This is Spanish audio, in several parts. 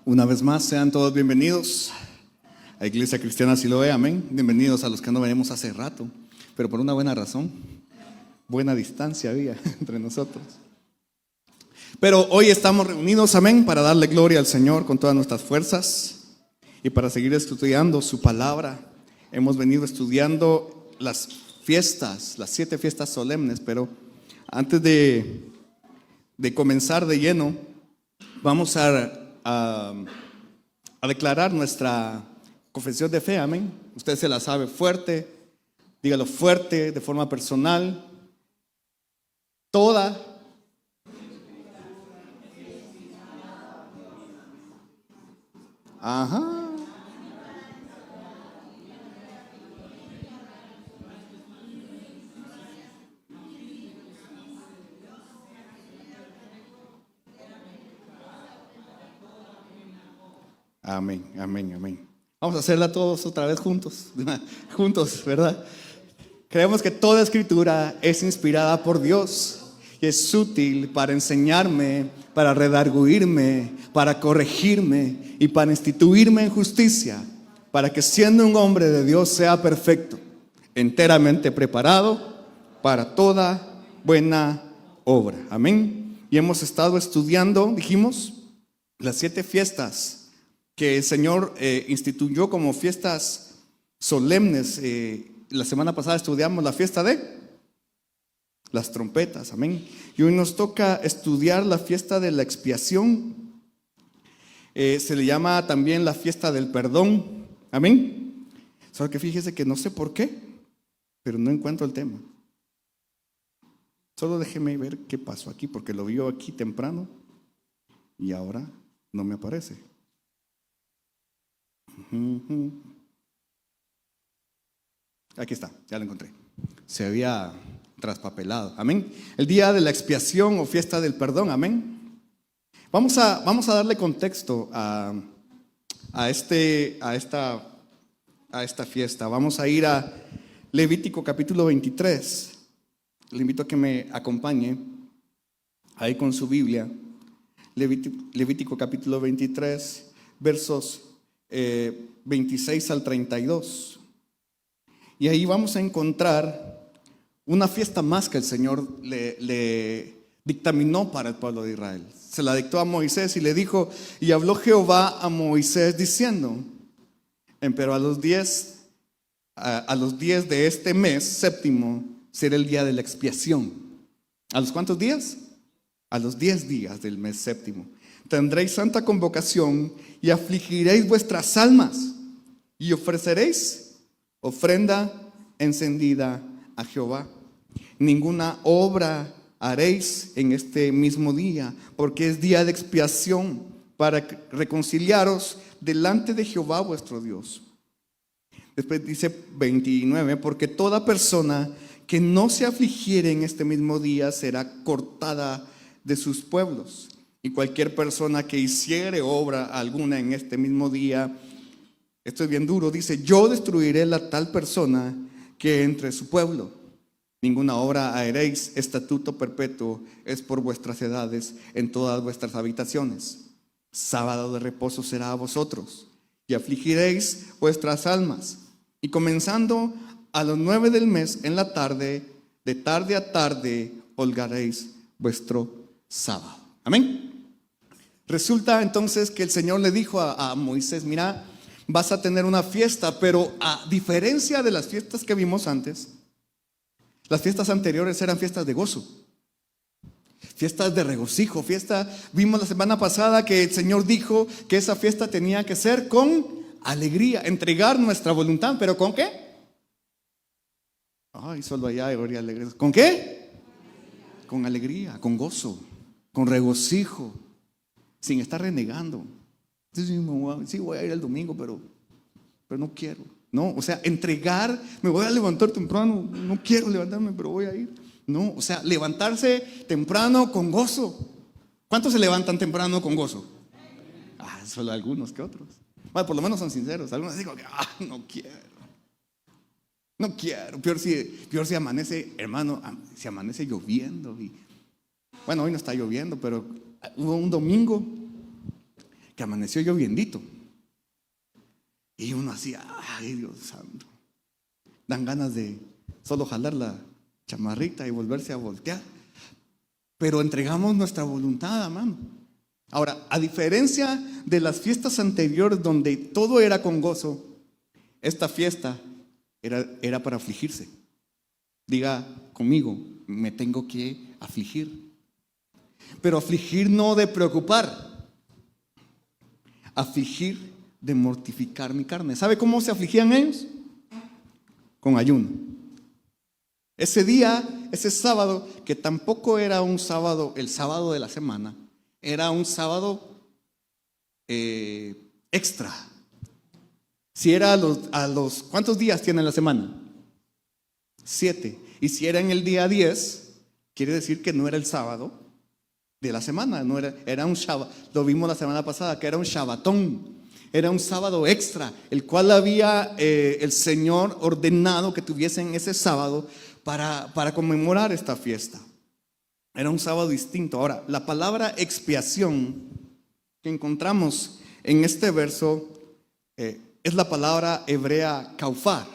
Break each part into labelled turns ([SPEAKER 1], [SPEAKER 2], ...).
[SPEAKER 1] Una vez más, sean todos bienvenidos a Iglesia Cristiana Siloé, amén. Bienvenidos a los que no venimos hace rato, pero por una buena razón. Buena distancia había entre nosotros. Pero hoy estamos reunidos, amén, para darle gloria al Señor con todas nuestras fuerzas y para seguir estudiando su palabra. Hemos venido estudiando las fiestas, las 7 fiestas solemnes, pero antes de comenzar de lleno, vamos a declarar nuestra confesión de fe, amén. Usted se la sabe fuerte, dígalo fuerte, de forma personal. Toda Amén, amén, amén. Vamos a hacerla todos otra vez juntos, ¿verdad? Creemos que toda escritura es inspirada por Dios y es útil para enseñarme, para redarguirme, para corregirme y para instituirme en justicia, para que siendo un hombre de Dios sea perfecto, enteramente preparado para toda buena obra. Amén. Y hemos estado estudiando, dijimos, las 7 fiestas que el Señor instituyó como fiestas solemnes. La semana pasada estudiamos la fiesta de las trompetas, amén. Y hoy nos toca estudiar la fiesta de la expiación. Se le llama también la fiesta del perdón, amén. Solo que fíjese que no sé por qué, pero no encuentro el tema. Solo déjeme ver qué pasó aquí, porque lo vio aquí temprano y ahora no me aparece. Aquí está, ya lo encontré. Se había traspapelado, amén. El día de la expiación o fiesta del perdón, amén. Vamos a darle contexto a esta fiesta. Vamos a ir a Levítico capítulo 23. Le invito a que me acompañe ahí con su Biblia. Levítico capítulo 23, versos 26 al 32. Y ahí vamos a encontrar una fiesta más que el Señor le dictaminó para el pueblo de Israel. Se la dictó a Moisés y le dijo: y habló Jehová a Moisés diciendo: pero a los 10 de este mes séptimo será el día de la expiación. ¿A los cuántos días? A los 10 días del mes séptimo tendréis santa convocación y afligiréis vuestras almas y ofreceréis ofrenda encendida a Jehová. Ninguna obra haréis en este mismo día, porque es día de expiación para reconciliaros delante de Jehová vuestro Dios. Después dice 29, porque toda persona que no se afligiere en este mismo día será cortada de sus pueblos. Y cualquier persona que hiciere obra alguna en este mismo día, esto es bien duro, dice: yo destruiré la tal persona que entre su pueblo. Ninguna obra haréis, estatuto perpetuo es por vuestras edades en todas vuestras habitaciones. Sábado de reposo será a vosotros, y afligiréis vuestras almas. Y comenzando a los 9 del mes en la tarde, de tarde a tarde, holgaréis vuestro sábado. Amén. Resulta entonces que el Señor le dijo a Moisés: mira, vas a tener una fiesta, pero a diferencia de las fiestas que vimos antes, las fiestas anteriores eran fiestas de gozo, fiestas de regocijo, vimos la semana pasada que el Señor dijo que esa fiesta tenía que ser con alegría, entregar nuestra voluntad, pero ¿con qué? Ay, solo allá hay alegría. ¿Con qué? Con alegría, con gozo, con regocijo, sin estar renegando. Sí, voy a ir el domingo, pero no quiero. No, o sea, entregar, me voy a levantar temprano, no quiero levantarme, pero voy a ir. No, o sea, levantarse temprano con gozo. ¿Cuántos se levantan temprano con gozo? Solo algunos que otros. Bueno, por lo menos son sinceros. Algunos digo que no quiero. Peor si amanece, hermano, si amanece lloviendo. Bueno, hoy no está lloviendo, pero hubo un domingo que amaneció lloviendito. Y uno así, ay Dios santo, dan ganas de solo jalar la chamarrita y volverse a voltear. Pero entregamos nuestra voluntad, hermano. Ahora, a diferencia de las fiestas anteriores donde todo era con gozo, esta fiesta era para afligirse. Diga conmigo, me tengo que afligir. Pero afligir no de preocupar, afligir de mortificar mi carne. ¿Sabe cómo se afligían ellos? Con ayuno. Ese día, ese sábado, que tampoco era un sábado, el sábado de la semana, era un sábado extra. Si era a los ¿cuántos días tiene la semana? 7. Y si era en el día 10, quiere decir que no era el sábado de la semana, no era un Shabbat. Lo vimos la semana pasada, que era un Shabbatón. Era un sábado extra, el cual había el Señor ordenado que tuviesen ese sábado para conmemorar esta fiesta. Era un sábado distinto. Ahora, la palabra expiación que encontramos en este verso es la palabra hebrea kaufar.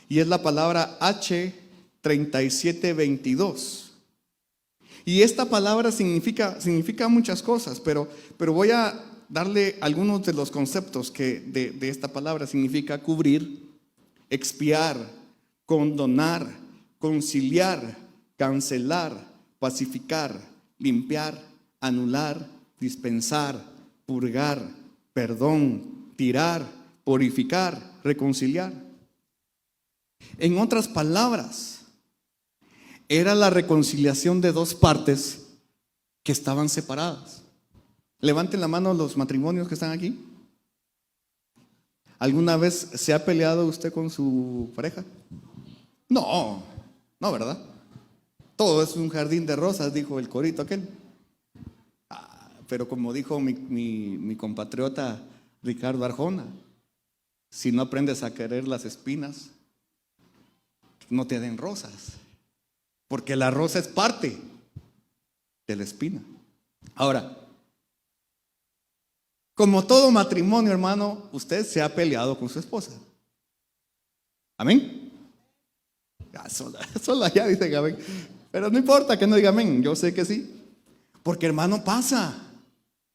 [SPEAKER 1] Y es la palabra H3722. Y esta palabra significa muchas cosas, pero voy a darle algunos de los conceptos que de esta palabra. Significa cubrir, expiar, condonar, conciliar, cancelar, pacificar, limpiar, anular, dispensar, purgar, perdón, tirar, purificar, reconciliar. En otras palabras, era la reconciliación de dos partes que estaban separadas. Levanten la mano los matrimonios que están aquí. ¿Alguna vez se ha peleado usted con su pareja? No, ¿verdad? Todo es un jardín de rosas, dijo el corito aquel. Pero como dijo mi compatriota Ricardo Arjona, si no aprendes a querer las espinas, no te den rosas, porque la rosa es parte de la espina. Ahora, como todo matrimonio, hermano, usted se ha peleado con su esposa. ¿Amén? Solo allá dicen amén. Pero no importa que no diga amén, yo sé que sí. Porque, hermano, pasa.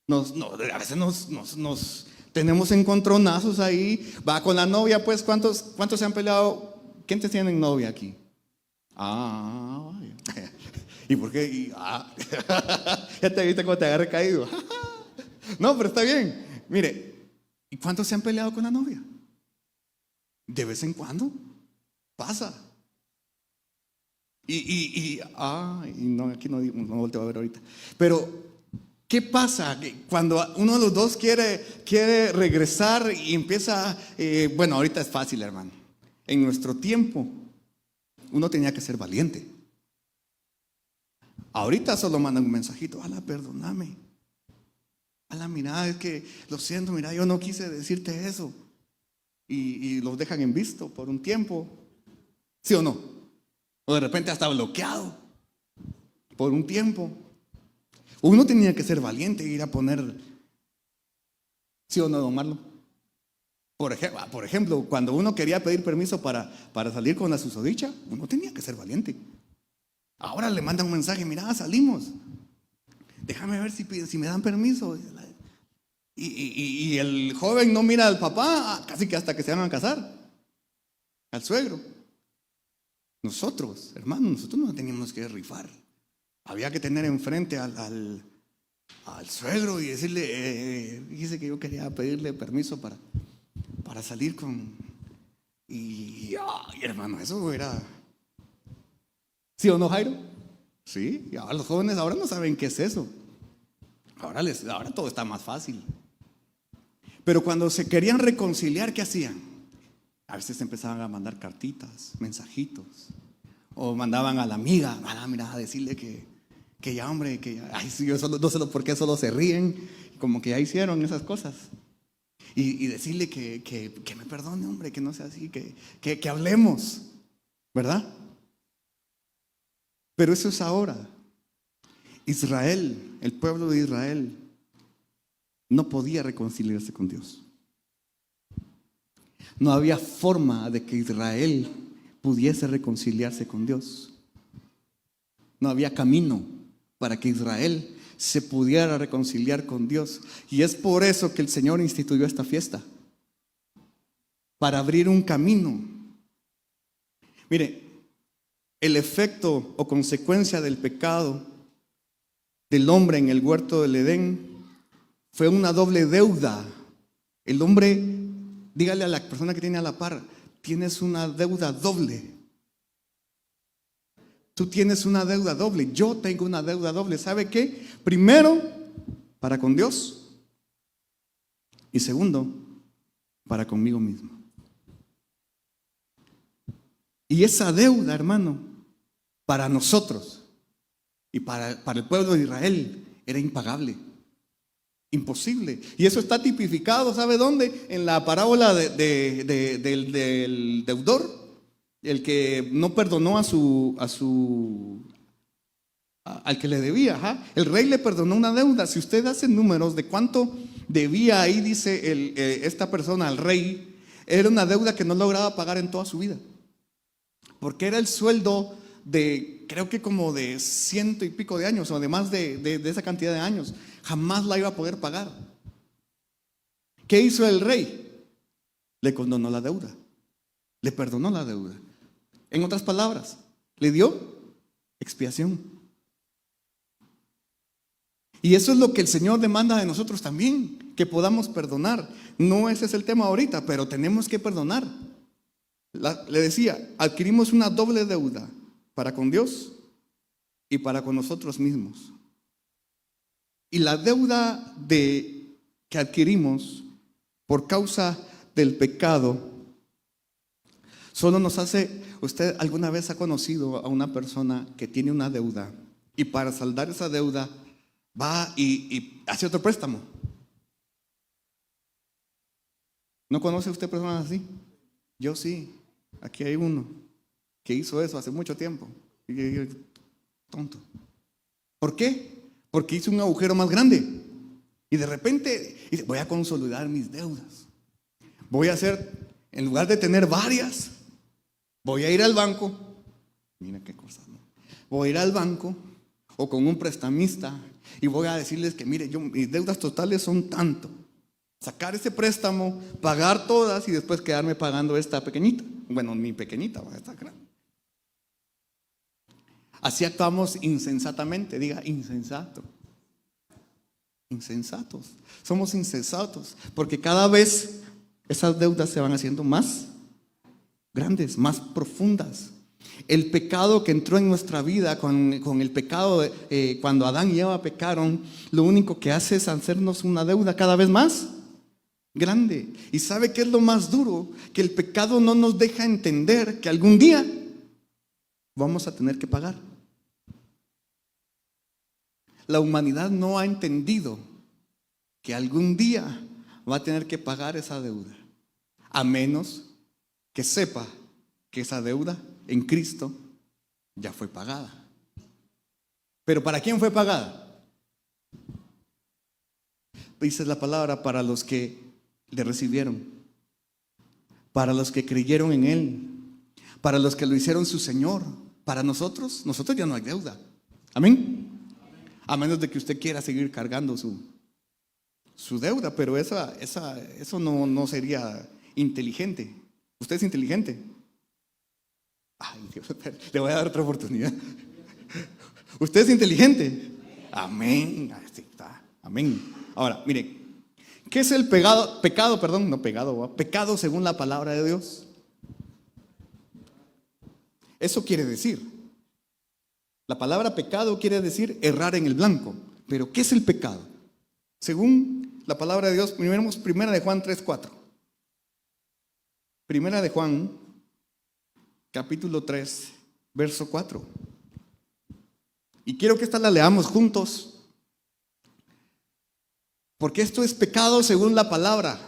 [SPEAKER 1] A veces nos tenemos encontronazos ahí. Va con la novia, pues, ¿cuántos se han peleado? ¿Quiénes tienen novia aquí? ¿Y por qué? Ya te viste cómo te agarré caído. No, pero está bien. Mire, ¿y cuántos se han peleado con la novia? De vez en cuando pasa. No, aquí no volteo a ver ahorita. Pero, ¿qué pasa? Cuando uno de los dos quiere regresar y empieza, bueno, ahorita es fácil, hermano. En nuestro tiempo, uno tenía que ser valiente. Ahorita solo mandan un mensajito, perdóname. Mira, es que lo siento, mira, yo no quise decirte eso. Y los dejan en visto por un tiempo. ¿Sí o no? O de repente hasta bloqueado por un tiempo. Uno tenía que ser valiente e ir a poner, ¿sí o no, don Marlon? Por ejemplo, cuando uno quería pedir permiso para salir con la susodicha, uno tenía que ser valiente. Ahora le mandan un mensaje, mira, salimos. Déjame ver si me dan permiso. Y el joven no mira al papá casi que hasta que se van a casar, al suegro. Nosotros, hermanos, nosotros no teníamos que rifar. Había que tener enfrente al suegro y decirle, dice que yo quería pedirle permiso para salir con... Y hermano, eso era... ¿Sí o no, Jairo? Sí, y ahora los jóvenes ahora no saben qué es eso. Ahora todo está más fácil. Pero cuando se querían reconciliar, ¿qué hacían? A veces empezaban a mandar cartitas, mensajitos, o mandaban a la amiga, mira, a decirle que ya, hombre, que ya, sí, yo no sé por qué solo se ríen, como que ya hicieron esas cosas. Y decirle que me perdone, hombre, que no sea así, que hablemos, ¿verdad? Pero eso es ahora. Israel, el pueblo de Israel, no podía reconciliarse con Dios. No había forma de que Israel pudiese reconciliarse con Dios. No había camino para que Israel se pudiera reconciliar con Dios. Y es por eso que el Señor instituyó esta fiesta, para abrir un camino. Mire, el efecto o consecuencia del pecado del hombre en el huerto del Edén fue una doble deuda. El hombre, dígale a la persona que tiene a la par, tienes una deuda doble. Tú tienes una deuda doble, yo tengo una deuda doble. ¿Sabe qué? Primero, para con Dios. Y segundo, para conmigo mismo. Y esa deuda, hermano, para nosotros y para el pueblo de Israel era impagable, imposible. Y eso está tipificado, ¿sabe dónde? En la parábola del deudor, el que no perdonó al que le debía. Ajá. El rey le perdonó una deuda. Si usted hace números de cuánto debía, ahí dice esta persona al rey, era una deuda que no lograba pagar en toda su vida. Porque era el sueldo de, creo que como de 100 y pico de años, o de más de esa cantidad de años. Jamás la iba a poder pagar. ¿Qué hizo el rey? Le condonó la deuda. Le perdonó la deuda. En otras palabras, le dio expiación. Y eso es lo que el Señor demanda de nosotros también, que podamos perdonar. No ese es el tema ahorita, pero tenemos que perdonar. Le decía, adquirimos una doble deuda para con Dios y para con nosotros mismos. Y la deuda que adquirimos por causa del pecado solo nos hace. ¿Usted alguna vez ha conocido a una persona que tiene una deuda y para saldar esa deuda va y hace otro préstamo? ¿No conoce usted personas así? Yo sí. Aquí hay uno que hizo eso hace mucho tiempo. Y tonto. ¿Por qué? Porque hizo un agujero más grande. Y de repente dice, voy a consolidar mis deudas. Voy a hacer, en lugar de tener varias, voy a ir al banco. Mira qué cosa, ¿no? Voy a ir al banco o con un prestamista y voy a decirles que mire, mis deudas totales son tanto. Sacar ese préstamo, pagar todas y después quedarme pagando esta pequeñita. Bueno, ni pequeñita, va a estar grande. Así actuamos insensatamente, diga insensato. Insensatos. Somos insensatos porque cada vez esas deudas se van haciendo más grandes, más profundas. El pecado que entró en nuestra vida con el pecado, cuando Adán y Eva pecaron, lo único que hace es hacernos una deuda cada vez más grande. ¿Y sabe qué es lo más duro? Que el pecado no nos deja entender que algún día vamos a tener que pagar. La humanidad no ha entendido que algún día va a tener que pagar esa deuda, a menos que sepa que esa deuda en Cristo ya fue pagada. ¿Pero para quién fue pagada? Dice la palabra, para los que le recibieron, para los que creyeron en Él, para los que lo hicieron su Señor. Para nosotros ya no hay deuda. Amén. A menos de que usted quiera seguir cargando su deuda, pero eso no sería inteligente. ¿Usted es inteligente? Ay, Dios, le voy a dar otra oportunidad. ¿Usted es inteligente? Amén. Así está. Amén. Ahora, mire, ¿qué es el pecado según la palabra de Dios? Eso quiere decir, la palabra pecado quiere decir errar en el blanco. Pero ¿qué es el pecado? Según la palabra de Dios, miremos 1 de Juan 3:4. 1 de Juan, capítulo 3, verso 4. Y quiero que esta la leamos juntos, porque esto es pecado según la palabra.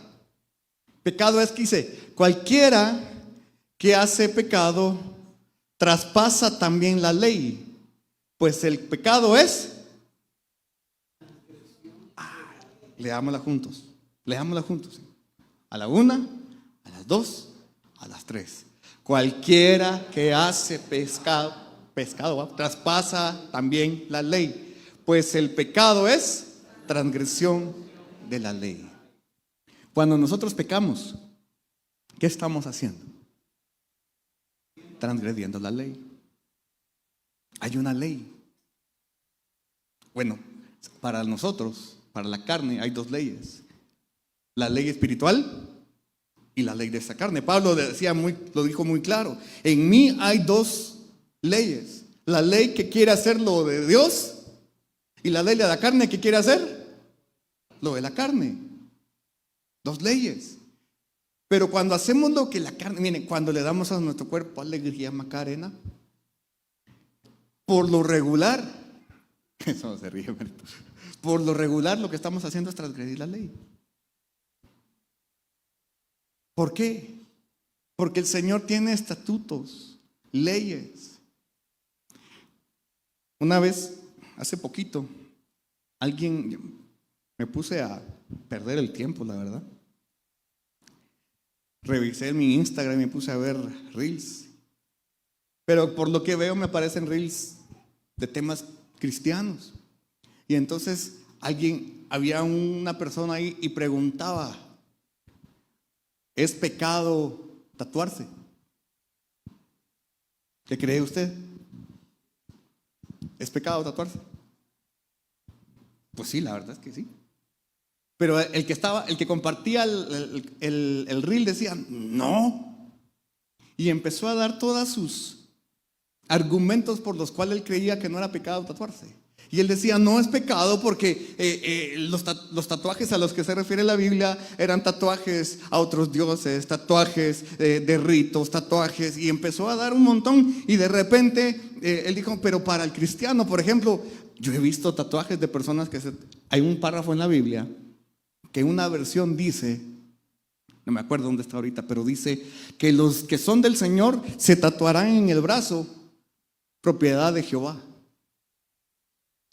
[SPEAKER 1] Pecado es que dice, cualquiera que hace pecado traspasa también la ley, pues el pecado es Leámosla juntos. Leámosla juntos. A la 1, a las 2, a las 3. Cualquiera que hace pescado, ¿va? Traspasa también la ley, pues el pecado es transgresión de la ley. Cuando nosotros pecamos, ¿qué estamos haciendo? Transgrediendo la ley. Hay una ley. Bueno, para nosotros, para la carne, hay dos leyes: la ley espiritual y la ley de esta carne. Pablo lo dijo muy claro: en mí hay dos leyes, la ley que quiere hacer lo de Dios y la ley de la carne que quiere hacer lo de la carne. Dos leyes. Pero cuando hacemos lo que la carne, miren, cuando le damos a nuestro cuerpo alegría, Macarena, por lo regular, eso no se ríe, Marito. Por lo regular lo que estamos haciendo es transgredir la ley. ¿Por qué? Porque el Señor tiene estatutos, leyes. Una vez, hace poquito, me puse a perder el tiempo, la verdad. Revisé mi Instagram y me puse a ver reels. Pero por lo que veo me aparecen reels de temas cristianos. Y entonces había una persona ahí y preguntaba: ¿es pecado tatuarse? ¿Qué cree usted? ¿Es pecado tatuarse? Pues sí, la verdad es que sí. Pero el que compartía el reel decía no. Y empezó a dar todos sus argumentos por los cuales él creía que no era pecado tatuarse. Y él decía: no es pecado porque los tatuajes a los que se refiere la Biblia eran tatuajes a otros dioses, tatuajes de ritos, tatuajes. Y empezó a dar un montón. Y de repente él dijo: pero para el cristiano, por ejemplo, yo he visto tatuajes de personas hay un párrafo en la Biblia que una versión dice, no me acuerdo dónde está ahorita, pero dice que los que son del Señor se tatuarán en el brazo propiedad de Jehová.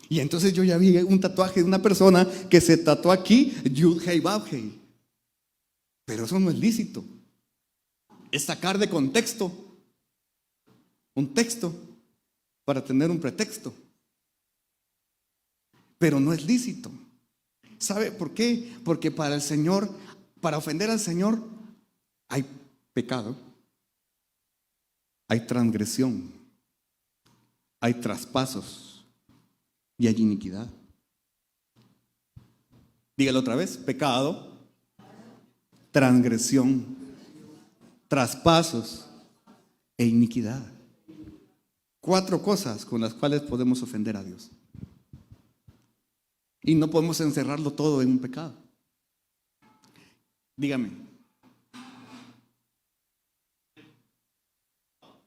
[SPEAKER 1] Y entonces yo ya vi un tatuaje de una persona que se tatuó aquí Yud Hei Vav Hei. Pero eso no es lícito. Es sacar de contexto un texto para tener un pretexto. Pero no es lícito. ¿Sabe por qué? Porque para el Señor, para ofender al Señor, hay pecado, hay transgresión, hay traspasos y hay iniquidad. Dígalo otra vez: pecado, transgresión, traspasos e iniquidad. 4 cosas con las cuales podemos ofender a Dios. Y no podemos encerrarlo todo en un pecado. Dígame.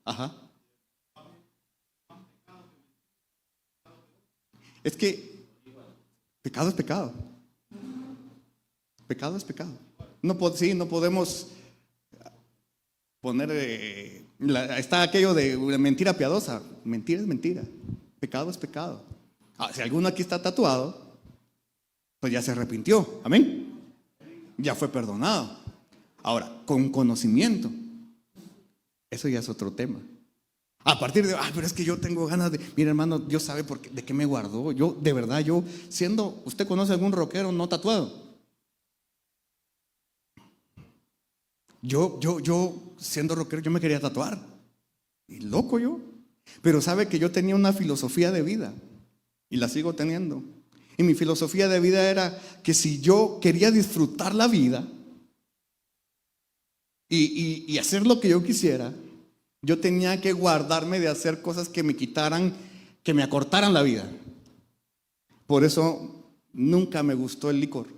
[SPEAKER 1] Ajá. Es que pecado es pecado. Pecado es pecado. No podemos poner está aquello de una mentira piadosa. Mentira es mentira. Pecado es pecado. Si alguno aquí está tatuado, pues ya se arrepintió. Amén. Ya fue perdonado. Ahora, con conocimiento, eso ya es otro tema. A partir de, pero es que yo tengo ganas de, mira hermano, Dios sabe de qué me guardó. Yo, de verdad, ¿usted conoce algún rockero no tatuado? Yo siendo rockero, yo me quería tatuar. Y loco yo. Pero sabe que yo tenía una filosofía de vida y la sigo teniendo. Y mi filosofía de vida era que si yo quería disfrutar la vida y hacer lo que yo quisiera, yo tenía que guardarme de hacer cosas que me quitaran, que me acortaran la vida. Por eso nunca me gustó el licor.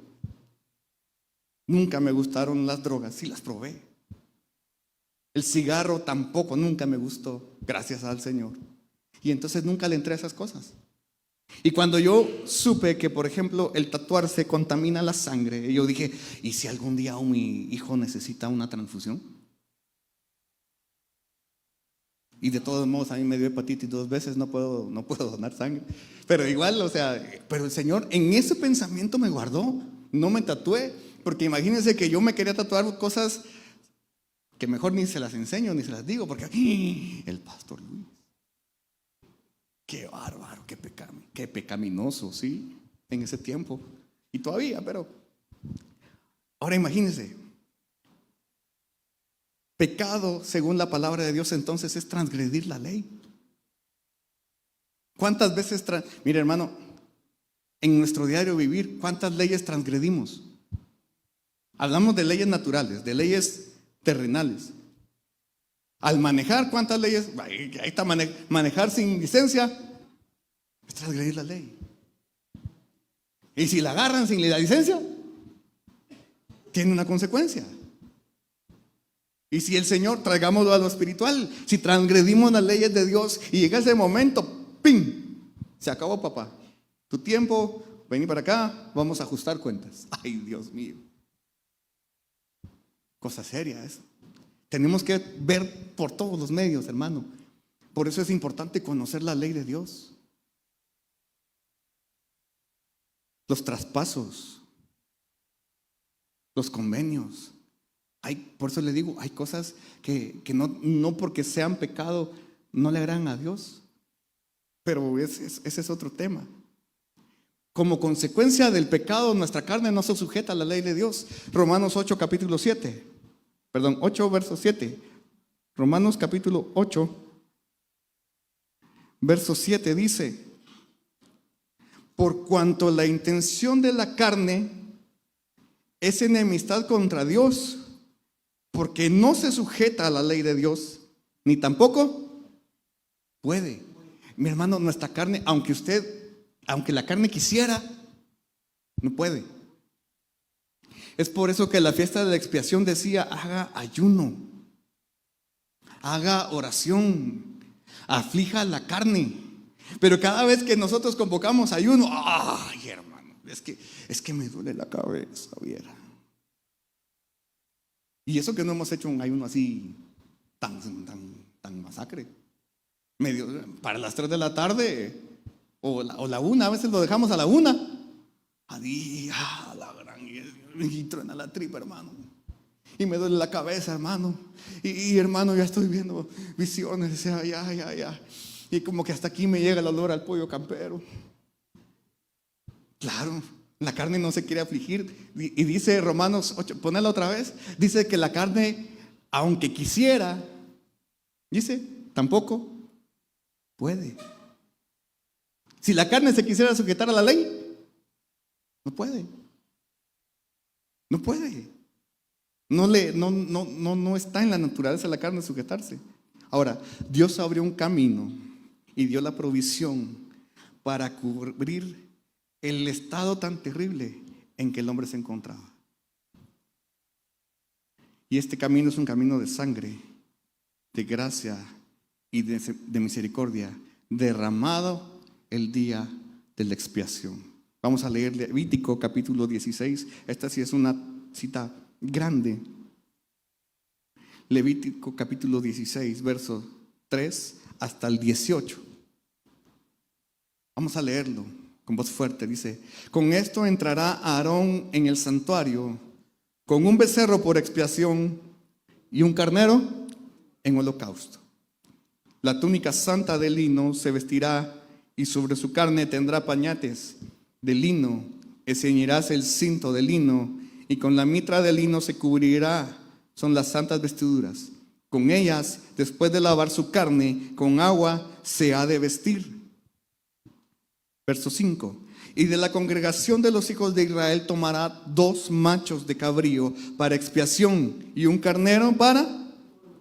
[SPEAKER 1] Nunca me gustaron las drogas, sí las probé. El cigarro tampoco, nunca me gustó, gracias al Señor. Y entonces nunca le entré a esas cosas. Y cuando yo supe que, por ejemplo, el tatuarse contamina la sangre, yo dije: ¿y si algún día mi hijo necesita una transfusión? Y de todos modos a mí me dio hepatitis 2 veces, no puedo donar sangre. Pero igual, pero el Señor en ese pensamiento me guardó. No me tatué, porque imagínense que yo me quería tatuar cosas que mejor ni se las enseño, ni se las digo, porque aquí el pastor Luis. Qué bárbaro, qué pecaminoso, ¿sí? En ese tiempo. Y todavía, pero... Ahora imagínense. Pecado, según la palabra de Dios, entonces es transgredir la ley. ¿Cuántas veces, mire hermano, en nuestro diario vivir, cuántas leyes transgredimos? Hablamos de leyes naturales, de leyes terrenales. Al manejar, ¿cuántas leyes? Ahí está, manejar sin licencia es transgredir la ley. Y si la agarran sin la licencia, tiene una consecuencia. Y si el Señor, traigámoslo a lo espiritual, si transgredimos las leyes de Dios y llega ese momento, ¡pim! Se acabó, papá. Tu tiempo, vení para acá, vamos a ajustar cuentas. Ay, Dios mío. Cosa seria eso. Tenemos que ver por todos los medios, hermano. Por eso es importante conocer la ley de Dios. Los traspasos, los convenios. Por eso le digo, hay cosas que no porque sean pecado no le agradan a Dios. Pero ese es otro tema. Como consecuencia del pecado, nuestra carne no se sujeta a la ley de Dios. Romanos 8, capítulo 7. Perdón, 8, verso 7. Romanos capítulo 8, verso 7 dice: por cuanto la intención de la carne es enemistad contra Dios, porque no se sujeta a la ley de Dios, ni tampoco puede. Mi hermano, nuestra carne, aunque la carne quisiera, no puede. Es por eso que la fiesta de la expiación decía: haga ayuno, haga oración, aflija la carne. Pero cada vez que nosotros convocamos ayuno, ay hermano, es que me duele la cabeza, viera. Y eso que no hemos hecho un ayuno así tan masacre. Para las 3 de la tarde o la 1, a veces lo dejamos a la 1. La gran, y truena la tripa, hermano. Y me duele la cabeza, hermano. Y hermano, ya estoy viendo visiones, ya. Y como que hasta aquí me llega el olor al pollo campero. Claro, la carne no se quiere afligir. Y dice Romanos 8, ponela otra vez. Dice que la carne, aunque quisiera, dice, tampoco puede. Si la carne se quisiera sujetar a la ley, no puede. No puede. No está en la naturaleza de la carne sujetarse. Ahora, Dios abrió un camino y dio la provisión para cubrir el estado tan terrible en que el hombre se encontraba. Y este camino es un camino de sangre, de gracia y de misericordia, derramado el día de la expiación. Vamos a leer Levítico capítulo 16. Esta sí es una cita grande. Levítico capítulo 16, versos 3 hasta el 18. Vamos a leerlo con voz fuerte. Dice: con esto entrará Aarón en el santuario con un becerro por expiación y un carnero en holocausto. La túnica santa de lino se vestirá y sobre su carne tendrá pañates de lino, y ceñirás el cinto de lino, y con la mitra de lino se cubrirá. Son las santas vestiduras. Con ellas, después de lavar su carne con agua, se ha de vestir. Verso 5. Y de la congregación de los hijos de Israel tomará 2 machos de cabrío para expiación y un carnero para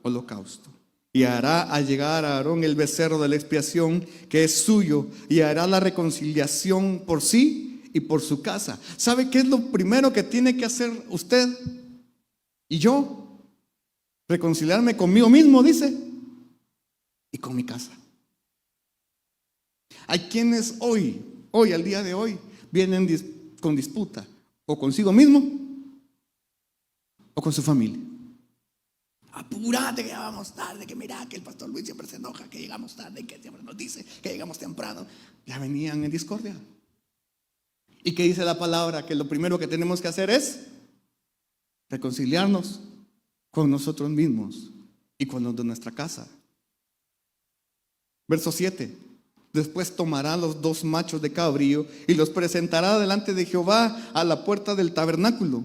[SPEAKER 1] holocausto. Y hará allegar a Aarón el becerro de la expiación, que es suyo, y hará la reconciliación por sí y por su casa. ¿Sabe qué es lo primero que tiene que hacer usted y yo? Reconciliarme conmigo mismo, dice, y con mi casa. Hay quienes hoy, al día de hoy, vienen con disputa, o consigo mismo, o con su familia. Apúrate que ya vamos tarde, que mira que el pastor Luis siempre se enoja, que llegamos tarde, que siempre nos dice que llegamos temprano. Ya venían en discordia. ¿Y qué dice la palabra? Que lo primero que tenemos que hacer es reconciliarnos con nosotros mismos y con los de nuestra casa. Verso 7. Después tomará los 2 machos de cabrío y los presentará delante de Jehová a la puerta del tabernáculo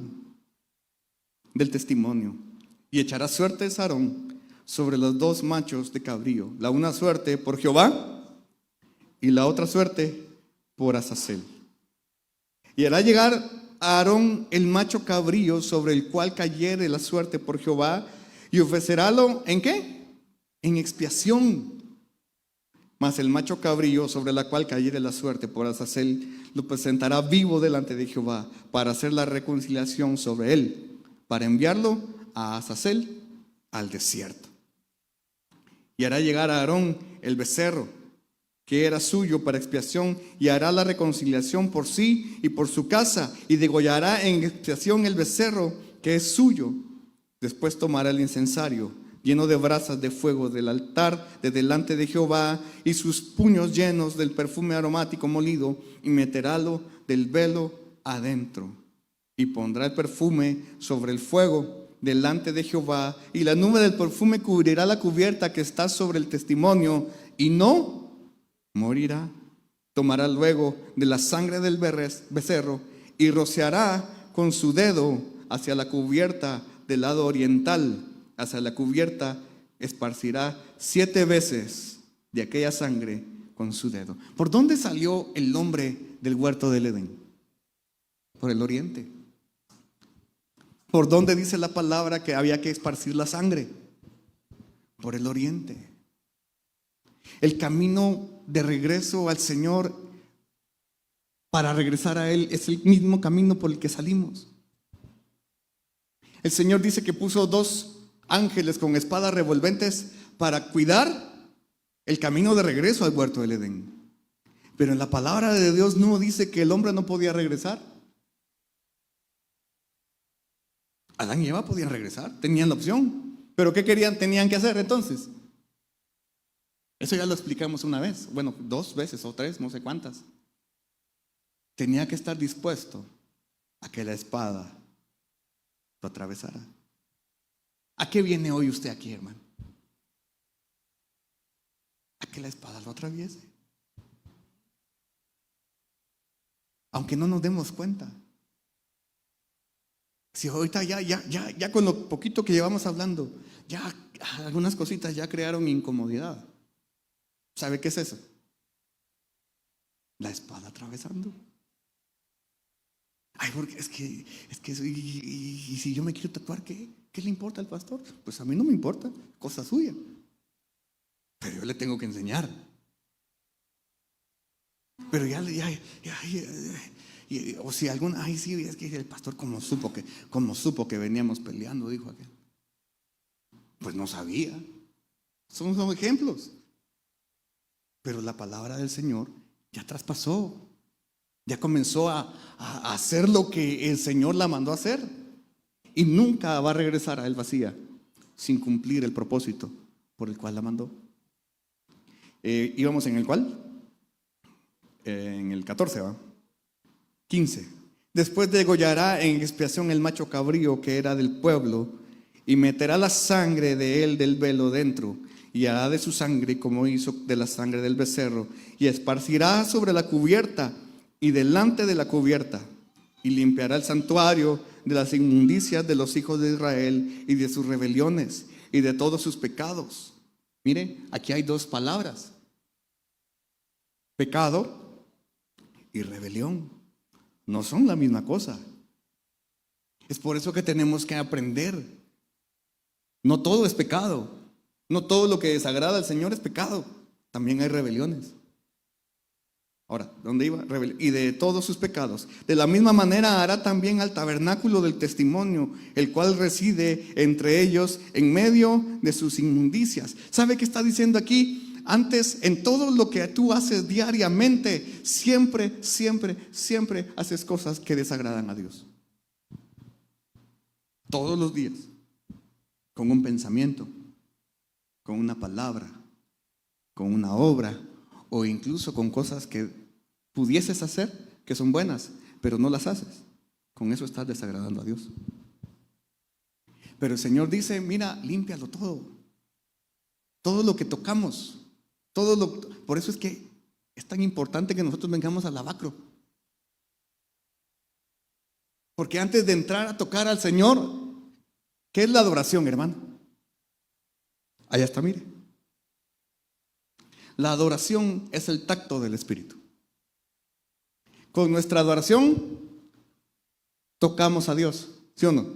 [SPEAKER 1] del testimonio. Y echará suertes Aarón sobre los 2 machos de cabrío, la una suerte por Jehová y la otra suerte por Azazel. Y hará llegar a Aarón el macho cabrío sobre el cual cayere la suerte por Jehová, y ofrecerálo ¿en qué? En expiación. Mas el macho cabrío sobre la cual cayere la suerte por Azazel lo presentará vivo delante de Jehová para hacer la reconciliación sobre él, para enviarlo a Azazel al desierto. Y hará llegar a Aarón el becerro que era suyo para expiación, y hará la reconciliación por sí y por su casa, y degollará en expiación el becerro que es suyo. Después tomará el incensario lleno de brasas de fuego del altar de delante de Jehová, y sus puños llenos del perfume aromático molido, y meterálo del velo adentro, y pondrá el perfume sobre el fuego delante de Jehová, y la nube del perfume cubrirá la cubierta que está sobre el testimonio, y no morirá. Tomará luego de la sangre del becerro y rociará con su dedo hacia la cubierta del lado oriental. Hacia la cubierta esparcirá 7 veces de aquella sangre con su dedo. ¿Por dónde salió el nombre del huerto del Edén? Por el oriente. ¿Por dónde dice la palabra que había que esparcir la sangre? Por el oriente. El camino de regreso al Señor, para regresar a Él, es el mismo camino por el que salimos. El Señor dice que puso 2 ángeles con espadas revolventes para cuidar el camino de regreso al huerto del Edén. Pero en la palabra de Dios no dice que el hombre no podía regresar. Adán y Eva podían regresar, tenían la opción. ¿Pero qué tenían que hacer entonces? Eso ya lo explicamos una vez, bueno, 2 veces o 3, no sé cuántas. Tenía que estar dispuesto a que la espada lo atravesara. ¿A qué viene hoy usted aquí, hermano? A que la espada lo atraviese. Aunque no nos demos cuenta. Si ahorita ya con lo poquito que llevamos hablando, ya algunas cositas ya crearon incomodidad. ¿Sabe qué es eso? La espada atravesando. Ay, porque es que y si yo me quiero tatuar, ¿qué le importa al pastor? Pues a mí no me importa, cosa suya. Pero yo le tengo que enseñar. Pero o si alguna, ay sí, es que el pastor como supo que veníamos peleando, dijo aquel. Pues no sabía. Son ejemplos. Pero la palabra del Señor ya traspasó, ya comenzó a hacer lo que el Señor la mandó a hacer, y nunca va a regresar a él vacía sin cumplir el propósito por el cual la mandó. ¿Íbamos en el cuál? En el 14, ¿va? 15. Después degollará en expiación el macho cabrío que era del pueblo, y meterá la sangre de él del velo dentro, y hará de su sangre como hizo de la sangre del becerro, y esparcirá sobre la cubierta y delante de la cubierta, y limpiará el santuario de las inmundicias de los hijos de Israel y de sus rebeliones y de todos sus pecados. Mire, aquí hay 2 palabras: pecado y rebelión. No son la misma cosa. Es por eso que tenemos que aprender. No todo es pecado. No todo lo que desagrada al Señor es pecado. También hay rebeliones. Ahora, ¿dónde iba? Y de todos sus pecados. De la misma manera hará también al tabernáculo del testimonio, el cual reside entre ellos en medio de sus inmundicias. ¿Sabe qué está diciendo aquí? Antes, en todo lo que tú haces diariamente, siempre haces cosas que desagradan a Dios. Todos los días. Con un pensamiento, con una palabra, con una obra, o incluso con cosas que pudieses hacer que son buenas, pero no las haces. Con eso estás desagradando a Dios. Pero el Señor dice, mira, límpialo todo. Todo lo que tocamos. Por eso es que es tan importante que nosotros vengamos al lavacro. Porque antes de entrar a tocar al Señor, ¿qué es la adoración, hermano? Allá está, mire. La adoración es el tacto del Espíritu. Con nuestra adoración tocamos a Dios, ¿sí o no?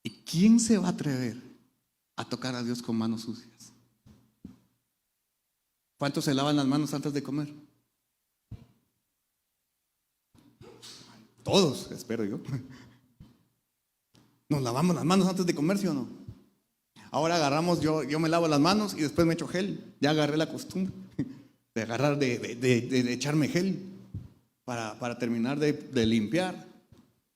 [SPEAKER 1] ¿Y quién se va a atrever a tocar a Dios con manos sucias? ¿Cuántos se lavan las manos antes de comer? Todos, espero yo. Nos lavamos las manos antes de comer, ¿sí o no? Ahora agarramos, yo me lavo las manos y después me echo gel. Ya agarré la costumbre de agarrar, de echarme gel para terminar de limpiar.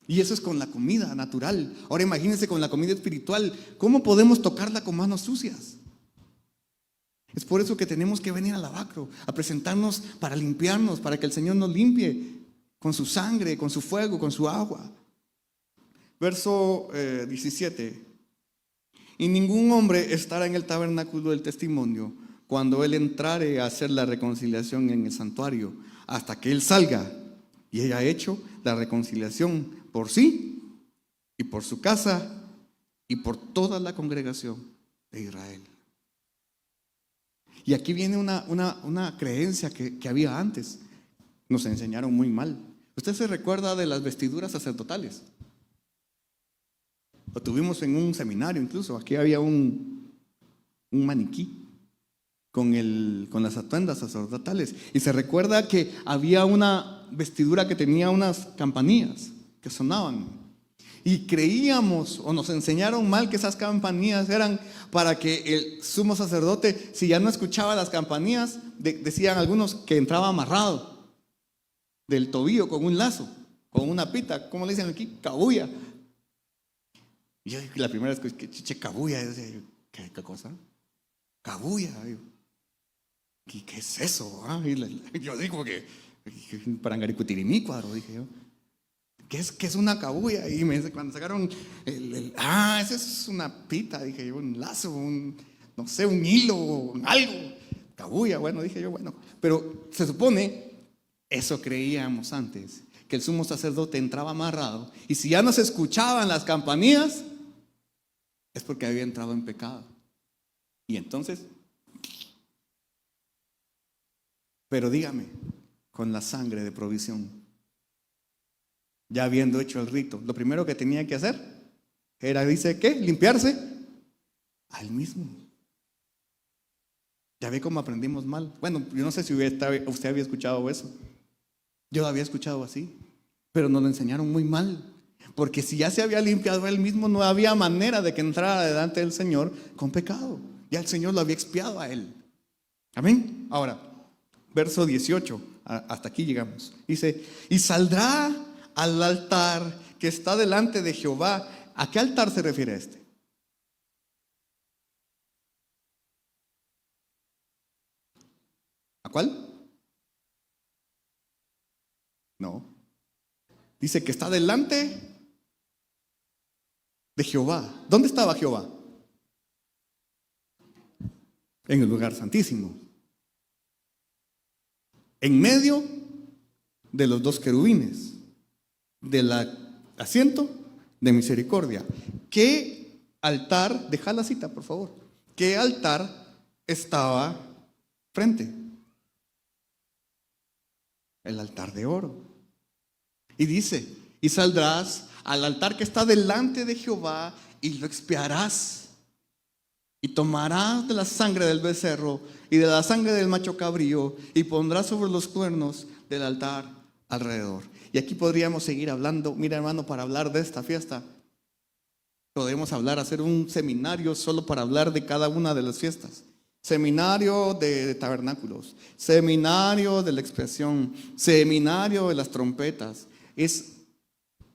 [SPEAKER 1] Y eso es con la comida natural. Ahora imagínense con la comida espiritual. ¿Cómo podemos tocarla con manos sucias? Es por eso que tenemos que venir al lavacro, a presentarnos para limpiarnos, para que el Señor nos limpie con su sangre, con su fuego, con su agua. Verso 17. Y ningún hombre estará en el tabernáculo del testimonio cuando él entrare a hacer la reconciliación en el santuario, hasta que él salga y haya hecho la reconciliación por sí y por su casa y por toda la congregación de Israel. Y aquí viene una creencia que había antes. Nos enseñaron muy mal. ¿Usted se recuerda de las vestiduras sacerdotales? Lo tuvimos en un seminario incluso. Aquí había un maniquí con las atuendas sacerdotales. Y se recuerda que había una vestidura que tenía unas campanillas que sonaban. Y creíamos o nos enseñaron mal que esas campanillas eran para que el sumo sacerdote, si ya no escuchaba las campanillas, decían algunos que entraba amarrado del tobillo con un lazo, con una pita, ¿cómo le dicen aquí? Cabuya. Y yo la primera vez que chiche cabuya, yo decía, ¿qué cosa? Cabuya. ¿Qué es eso? Y yo digo que Parangaricutirimícuaro, dije yo. ¿Qué es una cabuya? Y cuando sacaron esa es una pita, dije yo, un lazo, no sé, un hilo, algo. Cabuya, bueno, dije yo, bueno. Pero se supone, eso creíamos antes, que el sumo sacerdote entraba amarrado y si ya no se escuchaban las campanillas, es porque había entrado en pecado. Y entonces, pero dígame, con la sangre de provisión, ya habiendo hecho el rito, lo primero que tenía que hacer era, dice, ¿qué? Limpiarse al mismo. Ya ve cómo aprendimos mal. Bueno, yo no sé si usted había escuchado eso. Yo lo había escuchado así, pero nos lo enseñaron muy mal. Porque si ya se había limpiado él mismo, no había manera de que entrara delante del Señor con pecado. Ya el Señor lo había expiado a él. Amén. Ahora, verso 18, hasta aquí llegamos. Dice, y saldrá al altar que está delante de Jehová. ¿A qué altar se refiere este? ¿A cuál? No. Dice que está delante de Jehová. ¿Dónde estaba Jehová? En el lugar santísimo. En medio de los dos querubines, del asiento de misericordia. ¿Qué altar? Deja la cita, por favor. ¿Qué altar estaba frente? El altar de oro. Y dice, y saldrás al altar que está delante de Jehová y lo expiarás. Y tomarás de la sangre del becerro y de la sangre del macho cabrío y pondrás sobre los cuernos del altar alrededor. Y aquí podríamos seguir hablando. Mira, hermano, para hablar de esta fiesta podemos hacer un seminario solo para hablar de cada una de las fiestas. Seminario de tabernáculos, seminario de la expiación, seminario de las trompetas. Es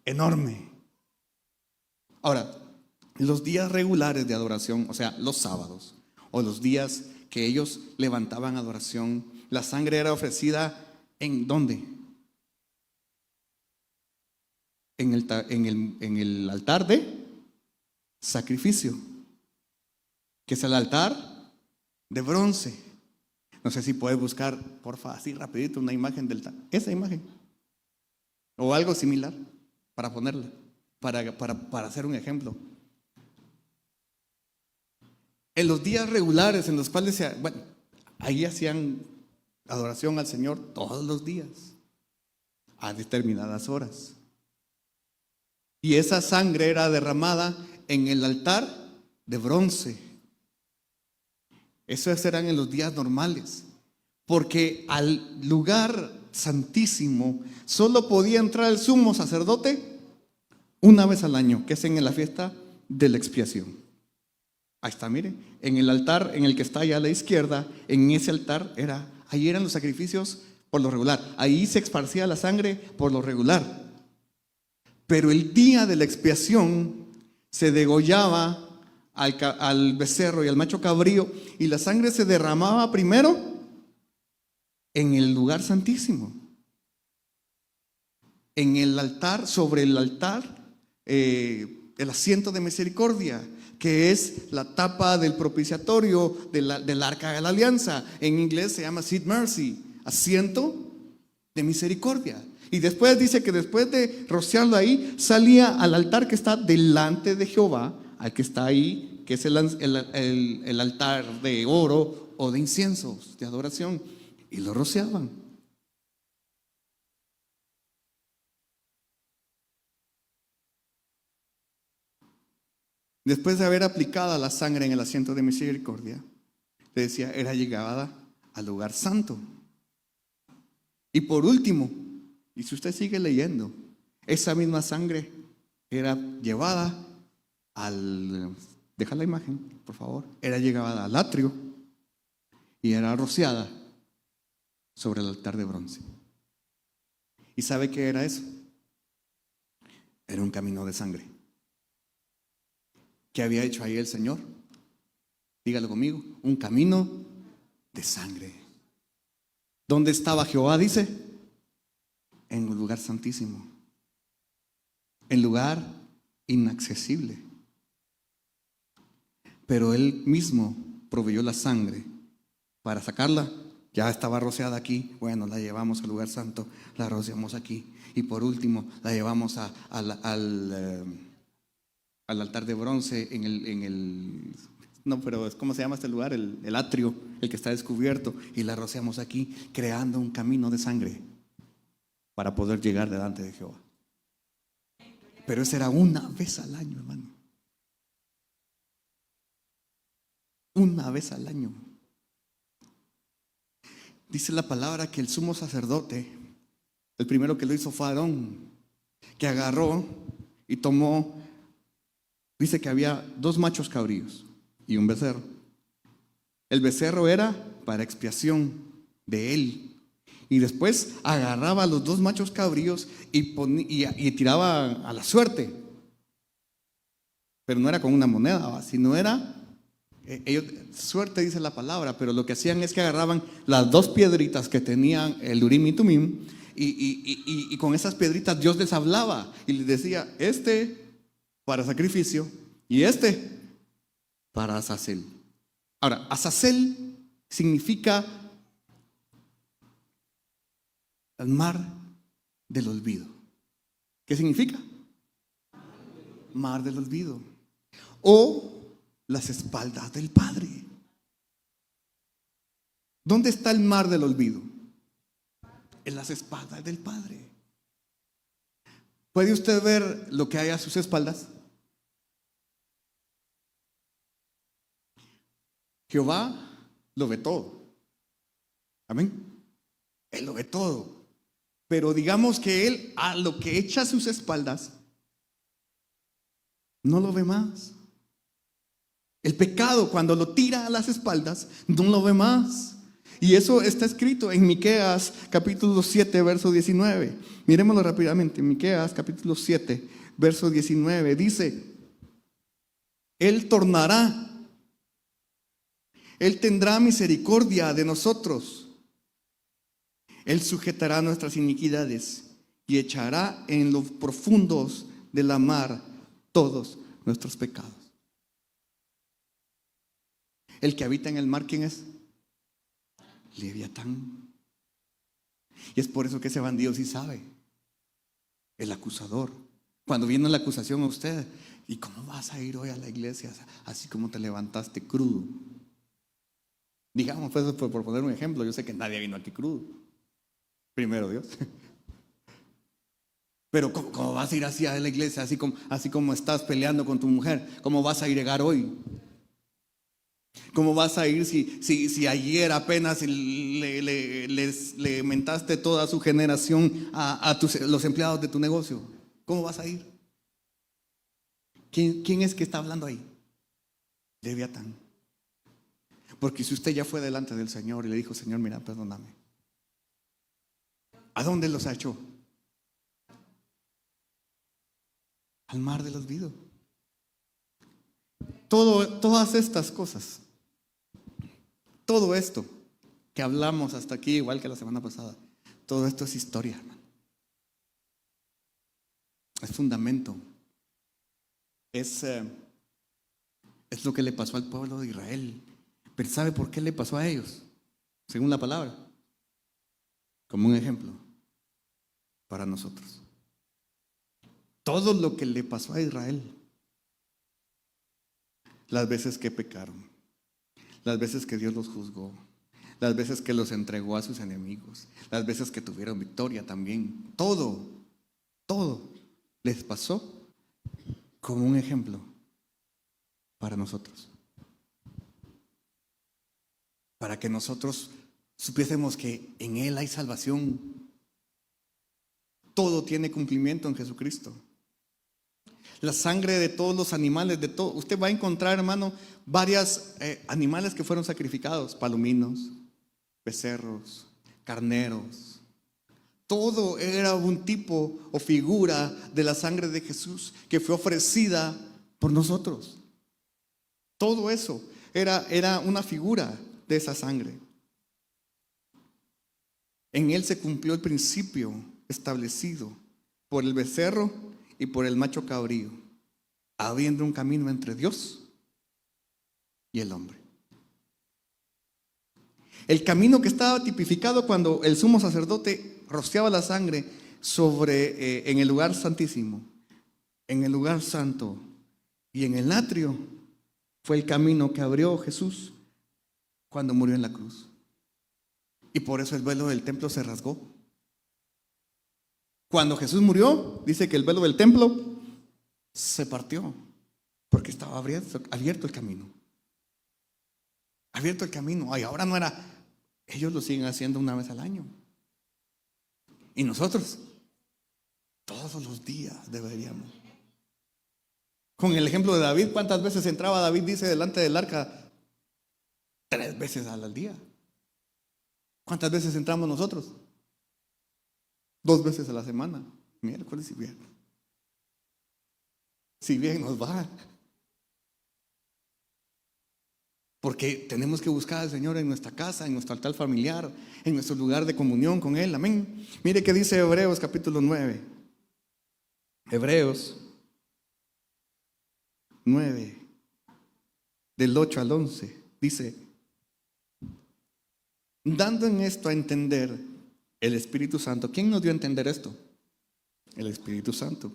[SPEAKER 1] enorme. Ahora, los días regulares de adoración, o sea, los sábados o los días que ellos levantaban adoración, la sangre era ofrecida ¿en dónde? en el altar de sacrificio, que es el altar de bronce. No sé si puedes buscar, porfa, así rapidito una imagen esa imagen o algo similar para ponerla, para hacer un ejemplo. En los días regulares en los cuales ahí hacían adoración al Señor todos los días, a determinadas horas. Y esa sangre era derramada en el altar de bronce. Eso eran en los días normales, porque al lugar santísimo solo podía entrar el sumo sacerdote una vez al año, que es en la fiesta de la expiación. Ahí está, mire, en el altar en el que está allá a la izquierda, en ese altar ahí eran los sacrificios por lo regular, ahí se esparcía la sangre por lo regular. Pero el día de la expiación se degollaba al becerro y al macho cabrío, y la sangre se derramaba primero en el lugar santísimo, en el altar, sobre el altar, el asiento de misericordia, que es la tapa del propiciatorio del arca de la alianza. En inglés se llama seat mercy, asiento de misericordia. Y después dice que después de rociarlo ahí, salía al altar que está delante de Jehová, al que está ahí, que es el altar de oro o de inciensos, de adoración, y lo rociaban. Después de haber aplicado la sangre en el asiento de misericordia, le decía, era llegada al lugar santo. Y por último, y si usted sigue leyendo, esa misma sangre era llevada deja la imagen, por favor, era llevada al atrio y era rociada sobre el altar de bronce. ¿Y sabe qué era eso? Era un camino de sangre. ¿Qué había hecho ahí el Señor? Dígalo conmigo, un camino de sangre. ¿Dónde estaba Jehová? Dice, en un lugar santísimo, en lugar inaccesible. Pero Él mismo proveyó la sangre para sacarla. Ya estaba rociada aquí, bueno, la llevamos al lugar santo, la rociamos aquí, y por último la llevamos al altar de bronce no, pero ¿cómo se llama este lugar? El atrio, el que está descubierto, y la rociamos aquí, creando un camino de sangre para poder llegar delante de Jehová. Pero eso era una vez al año, hermano. Una vez al año. Dice la palabra que el sumo sacerdote, el primero que lo hizo fue Aarón, que agarró y tomó, dice que había 2 machos cabríos y un becerro. El becerro era para expiación de él. Y después agarraba a los 2 machos cabríos y tiraba a la suerte. Pero no era con una moneda, sino era, suerte dice la palabra, pero lo que hacían es que agarraban las 2 piedritas que tenían el Urim y Tumim, y con esas piedritas Dios les hablaba y les decía, este para sacrificio y este para Azazel. Ahora, Azazel significa el mar del olvido. ¿Qué significa? Mar del olvido. O las espaldas del Padre. ¿Dónde está el mar del olvido? En las espaldas del Padre. ¿Puede usted ver lo que hay a sus espaldas? Jehová lo ve todo. Amén. Él lo ve todo. Pero digamos que Él a lo que echa a sus espaldas no lo ve más. El pecado, cuando lo tira a las espaldas, no lo ve más. Y eso está escrito en Miqueas capítulo 7, verso 19. Miremoslo rápidamente. Miqueas capítulo 7, verso 19. Dice, Él tornará, Él tendrá misericordia de nosotros. Él sujetará nuestras iniquidades y echará en los profundos de la mar todos nuestros pecados. El que habita en el mar, ¿quién es? Leviatán. Y es por eso que ese bandido sí sabe, el acusador. Cuando viene la acusación a usted, ¿y cómo vas a ir hoy a la iglesia así como te levantaste crudo? Digamos, pues, por poner un ejemplo, yo sé que nadie vino aquí crudo. Primero Dios. Pero ¿cómo vas a ir así a la iglesia, así como estás peleando con tu mujer? ¿Cómo vas a ir a llegar hoy? ¿Cómo vas a ir si ayer apenas le mentaste toda su generación a los empleados de tu negocio? ¿Cómo vas a ir? ¿Quién es que está hablando ahí? Leviatán. Porque si usted ya fue delante del Señor y le dijo, Señor, mira, perdóname, ¿a dónde los ha echado? Al mar del olvido. Todas estas cosas, todo esto que hablamos hasta aquí, igual que la semana pasada, todo esto es historia, hermano. Es fundamento. Es lo que le pasó al pueblo de Israel. Pero ¿sabe por qué le pasó a ellos? Según la palabra. Como un ejemplo para nosotros. Todo lo que le pasó a Israel, las veces que pecaron, las veces que Dios los juzgó, las veces que los entregó a sus enemigos, las veces que tuvieron victoria también, todo les pasó como un ejemplo para nosotros. Para que nosotros supiésemos que en Él hay salvación. Todo tiene cumplimiento en Jesucristo. La sangre de todos los animales, de todo. Usted va a encontrar, hermano, varios animales que fueron sacrificados: palominos, becerros, carneros. Todo era un tipo o figura de la sangre de Jesús que fue ofrecida por nosotros. Todo eso era una figura de esa sangre. En Él se cumplió el principio establecido por el becerro y por el macho cabrío, habiendo un camino entre Dios y el hombre. El camino que estaba tipificado cuando el sumo sacerdote rociaba la sangre en el lugar santísimo, en el lugar santo y en el atrio, fue el camino que abrió Jesús cuando murió en la cruz. Y por eso el velo del templo se rasgó. Cuando Jesús murió, dice que el velo del templo se partió, porque estaba abierto el camino. Abierto el camino. Y ahora no era, ellos lo siguen haciendo una vez al año. Y nosotros, todos los días deberíamos. Con el ejemplo de David, ¿cuántas veces entraba David, dice, delante del arca? 3 veces al día. ¿Cuántas veces entramos nosotros? 2 veces a la semana, miércoles y viernes. Si bien nos va. Porque tenemos que buscar al Señor en nuestra casa, en nuestro altar familiar, en nuestro lugar de comunión con Él. Amén. Mire qué dice Hebreos capítulo 9. Hebreos 9, del 8 al 11. Dice: dando en esto a entender el Espíritu Santo. ¿Quién nos dio a entender esto? El Espíritu Santo.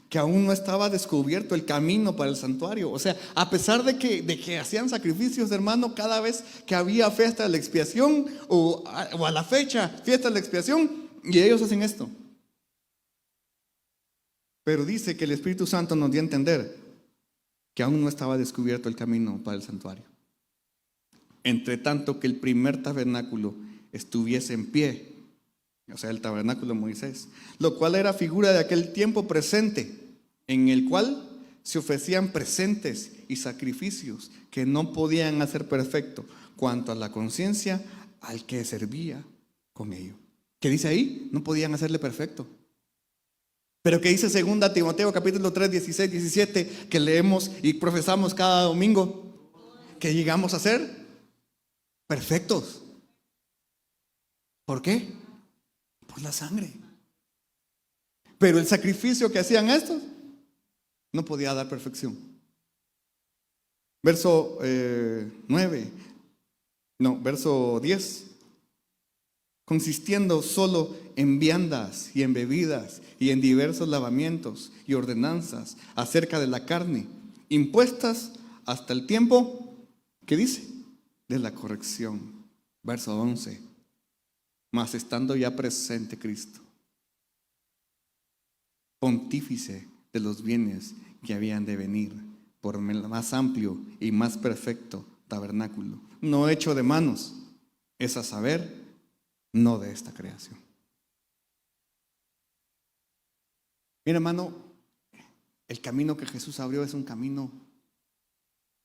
[SPEAKER 1] Que aún no estaba descubierto el camino para el santuario. O sea, a pesar de que hacían sacrificios, hermano, cada vez que había fiesta de la expiación o a la fecha, fiesta de la expiación, y ellos hacen esto. Pero dice que el Espíritu Santo nos dio a entender que aún no estaba descubierto el camino para el santuario. Entre tanto que el primer tabernáculo estuviese en pie, o sea, el tabernáculo de Moisés, lo cual era figura de aquel tiempo presente, en el cual se ofrecían presentes y sacrificios que no podían hacer perfecto cuanto a la conciencia al que servía con ello. ¿Qué dice ahí? No podían hacerle perfecto. Pero ¿qué dice 2 Timoteo capítulo 3, 16, 17, que leemos y profesamos cada domingo? Que llegamos a ser perfectos. ¿Por qué? Por la sangre. Pero el sacrificio que hacían estos no podía dar perfección. Verso 10. Consistiendo solo en viandas y en bebidas y en diversos lavamientos y ordenanzas acerca de la carne, impuestas hasta el tiempo, ¿qué dice? De la corrección. Verso 11. Mas estando ya presente Cristo, pontífice de los bienes que habían de venir, por el más amplio y más perfecto tabernáculo, no hecho de manos, es a saber, no de esta creación. Mira, hermano, el camino que Jesús abrió es un camino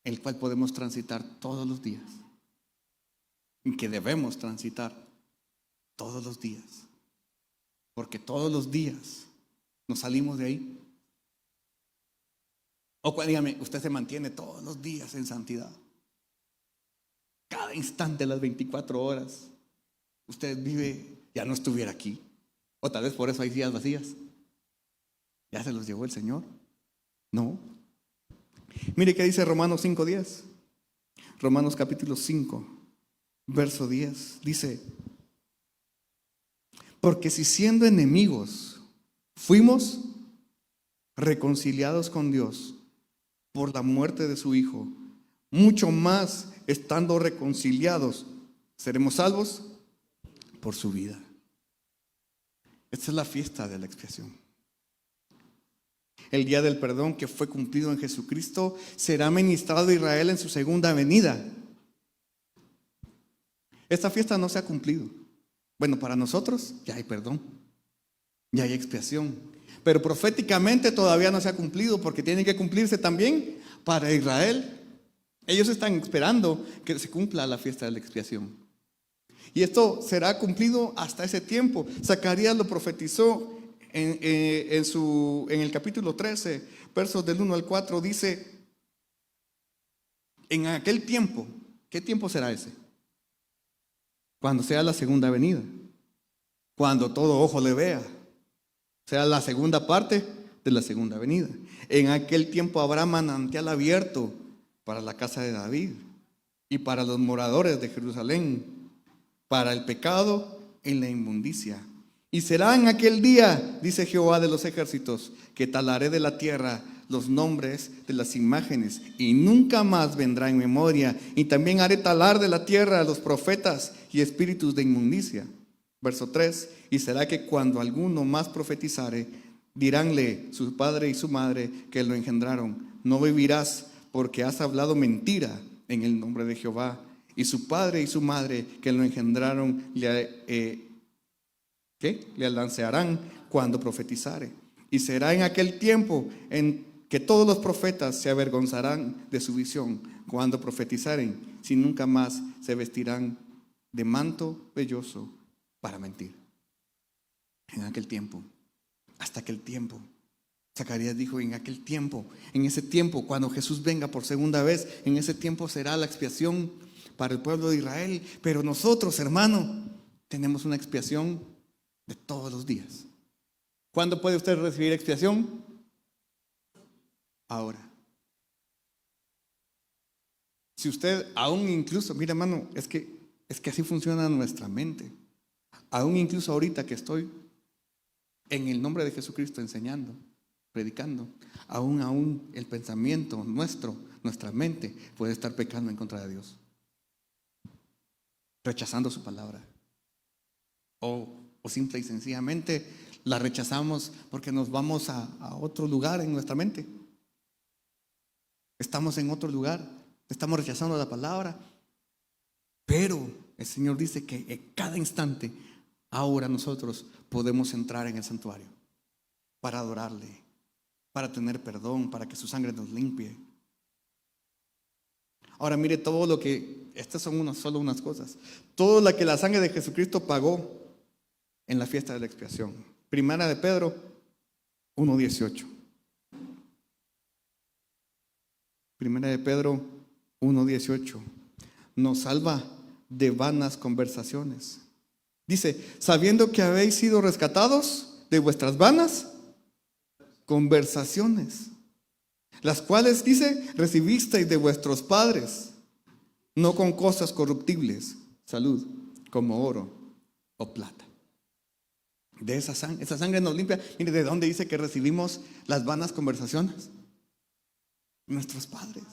[SPEAKER 1] el cual podemos transitar todos los días y que debemos transitar todos los días, porque todos los días nos salimos de ahí. O dígame, usted se mantiene todos los días en santidad, cada instante, las 24 horas. Usted vive, ya no estuviera aquí, o tal vez por eso hay días vacías. ¿Ya se los llevó el Señor? No. Mire qué dice Romanos 5:10. Romanos capítulo 5, verso 10. Dice: porque si siendo enemigos fuimos reconciliados con Dios por la muerte de su Hijo, mucho más estando reconciliados, seremos salvos por su vida. Esta es la fiesta de la expiación. El día del perdón que fue cumplido en Jesucristo será ministrado a Israel en su segunda venida. Esta fiesta no se ha cumplido. Bueno, para nosotros ya hay perdón, ya hay expiación, pero proféticamente todavía no se ha cumplido, porque tiene que cumplirse también para Israel. Ellos están esperando que se cumpla la fiesta de la expiación, y esto será cumplido hasta ese tiempo. Zacarías lo profetizó en el capítulo 13, versos del 1 al 4, dice: en aquel tiempo, ¿qué tiempo será ese? Cuando sea la segunda venida, cuando todo ojo le vea, sea la segunda parte de la segunda venida. En aquel tiempo habrá manantial abierto para la casa de David y para los moradores de Jerusalén, para el pecado en la inmundicia. Y será en aquel día, dice Jehová de los ejércitos, que talaré de la tierra los nombres de las imágenes, y nunca más vendrá en memoria. Y también haré talar de la tierra a los profetas y espíritus de inmundicia. Verso 3. Y será que cuando alguno más profetizare, diránle su padre y su madre que lo engendraron: no vivirás, porque has hablado mentira en el nombre de Jehová. Y su padre y su madre que lo engendraron le alancearán cuando profetizare. Y será en aquel tiempo en que todos los profetas se avergonzarán de su visión cuando profetizaren, si nunca más se vestirán de manto velloso para mentir. En aquel tiempo, hasta aquel tiempo. Zacarías dijo: en aquel tiempo, en ese tiempo, cuando Jesús venga por segunda vez, en ese tiempo será la expiación para el pueblo de Israel. Pero nosotros, hermano, tenemos una expiación de todos los días. ¿Cuándo puede usted recibir expiación? Ahora. Si usted aún incluso, mira, hermano, es que así funciona nuestra mente. Aún incluso ahorita que estoy en el nombre de Jesucristo enseñando, predicando, aún el pensamiento nuestra mente puede estar pecando en contra de Dios, rechazando su palabra, o simple y sencillamente la rechazamos porque nos vamos a otro lugar en nuestra mente. Estamos en otro lugar, estamos rechazando la palabra, pero el Señor dice que en cada instante ahora nosotros podemos entrar en el santuario para adorarle, para tener perdón, para que su sangre nos limpie. Ahora mire todo lo que, estas son solo unas cosas, todo lo que la sangre de Jesucristo pagó en la fiesta de la expiación. Primera de Pedro 1:18. Primera de Pedro 1:18. Nos salva de vanas conversaciones. Dice: sabiendo que habéis sido rescatados de vuestras vanas conversaciones, las cuales, dice, recibisteis de vuestros padres, no con cosas corruptibles, salud, como oro o plata. De esa sangre nos limpia. Mire, ¿de dónde dice que recibimos las vanas conversaciones? Nuestros padres.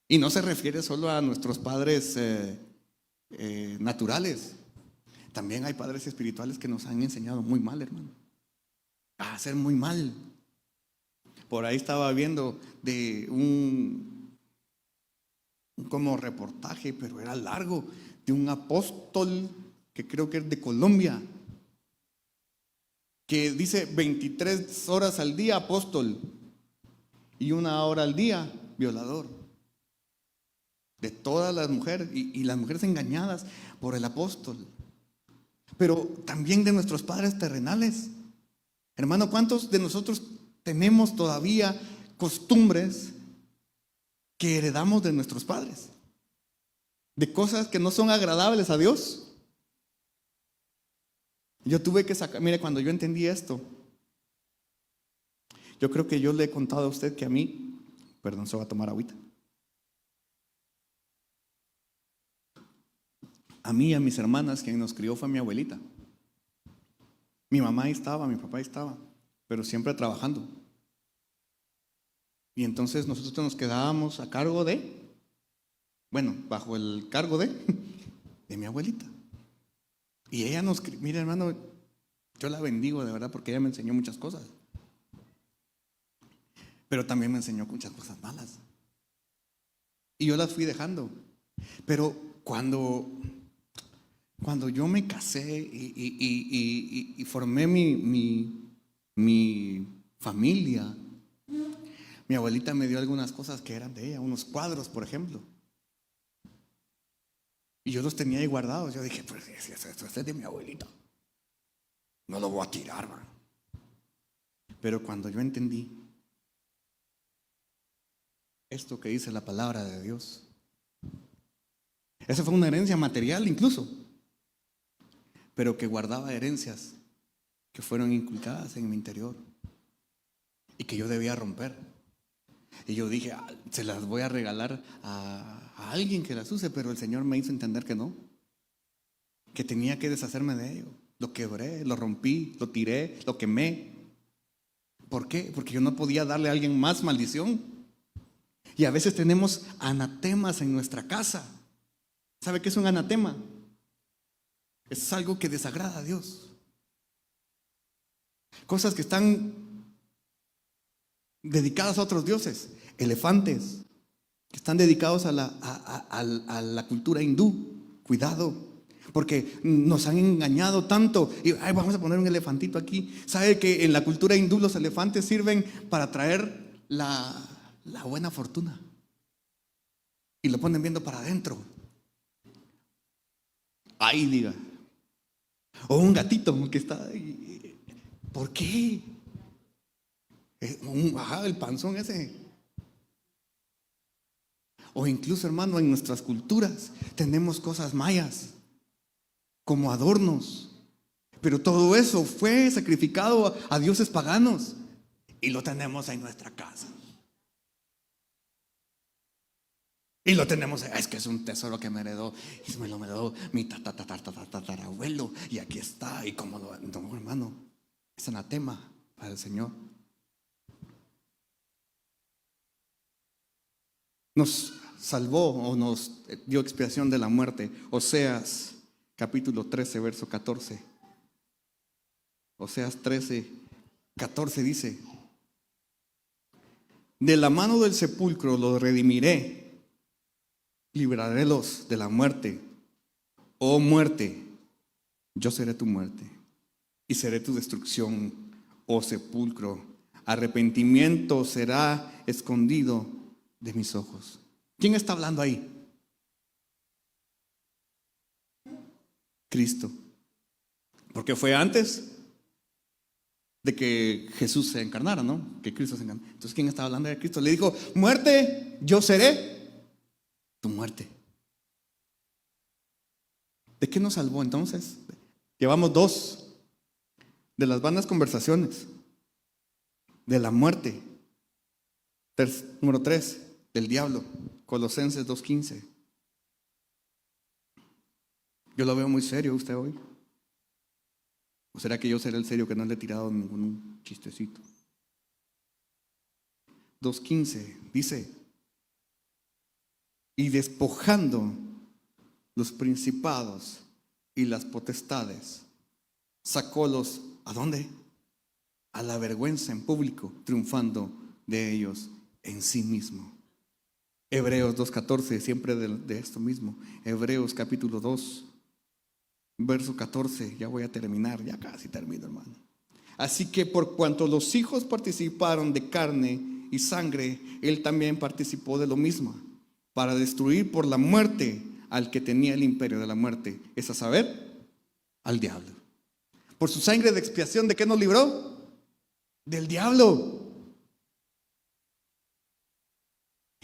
[SPEAKER 1] Y no se refiere solo a nuestros padres naturales. También hay padres espirituales que nos han enseñado muy mal, hermano, a hacer muy mal. Por ahí estaba viendo de un como reportaje, pero era largo, de un apóstol que creo que es de Colombia, que dice 23 horas al día apóstol y 1 hora al día violador. De todas las mujeres y las mujeres engañadas por el apóstol. Pero también de nuestros padres terrenales. Hermano, ¿cuántos de nosotros tenemos todavía costumbres que heredamos de nuestros padres? De cosas que no son agradables a Dios. Yo tuve que sacar, mire, cuando yo entendí esto, yo creo que yo le he contado a usted que a mí, perdón, se va a tomar agüita. A mí y a mis hermanas, quien nos crió fue mi abuelita. Mi mamá ahí estaba, mi papá ahí estaba, pero siempre trabajando. Y entonces nosotros nos quedábamos a cargo bajo el cargo de mi abuelita. Y ella mira, hermano, yo la bendigo de verdad porque ella me enseñó muchas cosas. Pero también me enseñó muchas cosas malas. Y yo las fui dejando. Pero cuando yo me casé y formé mi familia, mi abuelita me dio algunas cosas que eran de ella, unos cuadros, por ejemplo. Y yo los tenía ahí guardados. Yo dije, pues esto es de mi abuelita. No lo voy a tirar, man. Pero cuando yo entendí esto que dice la palabra de Dios, esa fue una herencia material incluso, pero que guardaba herencias que fueron inculcadas en mi interior y que yo debía romper. Y yo dije, se las voy a regalar a alguien que las use, pero el Señor me hizo entender que no, que tenía que deshacerme de ello. Lo quebré, lo rompí, lo tiré, lo quemé. ¿Por qué? Porque yo no podía darle a alguien más maldición. Y a veces tenemos anatemas en nuestra casa. ¿Sabe qué es un anatema? Es algo que desagrada a Dios. Cosas que están dedicadas a otros dioses. Elefantes que están dedicados a la cultura hindú. Cuidado, porque nos han engañado tanto. Y vamos a poner un elefantito aquí. ¿Sabe que en la cultura hindú los elefantes sirven para traer la buena fortuna? Y lo ponen viendo para adentro. Ahí diga. O un gatito que está ahí. ¿Por qué? El panzón ese. O incluso, hermano, en nuestras culturas tenemos cosas mayas como adornos, pero todo eso fue sacrificado a dioses paganos y lo tenemos en nuestra casa. Y lo tenemos, es que es un tesoro que me heredó mi tatarabuelo y aquí está. Y como no, hermano, es anatema para el Señor. Nos salvó o nos dio expiación de la muerte. Oseas capítulo 13, verso 14. Oseas 13, 14 dice: de la mano del sepulcro los redimiré, librarélos de la muerte. Oh muerte, yo seré tu muerte y seré tu destrucción, oh sepulcro. Arrepentimiento será escondido de mis ojos. ¿Quién está hablando ahí? Cristo. Porque fue antes de que Jesús se encarnara, ¿no? Que Cristo se encarnara. Entonces, ¿quién estaba hablando de Cristo? Le dijo: muerte, yo seré tu muerte. ¿De qué nos salvó entonces? Llevamos 2 de las vanas conversaciones. de la muerte. Número 3, del diablo. Colosenses 2:15. Yo lo veo muy serio usted hoy. ¿O será que yo seré el serio que no le he tirado ningún chistecito? 2:15 dice: y despojando los principados y las potestades, sacólos, ¿a dónde? A la vergüenza en público, triunfando de ellos en sí mismo. Hebreos 2:14, siempre de esto mismo. Hebreos capítulo 2, verso 14, ya voy a terminar, ya casi termino, hermano. Así que por cuanto los hijos participaron de carne y sangre, él también participó de lo mismo, para destruir por la muerte al que tenía el imperio de la muerte, es a saber, al diablo. Por su sangre de expiación, ¿de qué nos libró? Del diablo.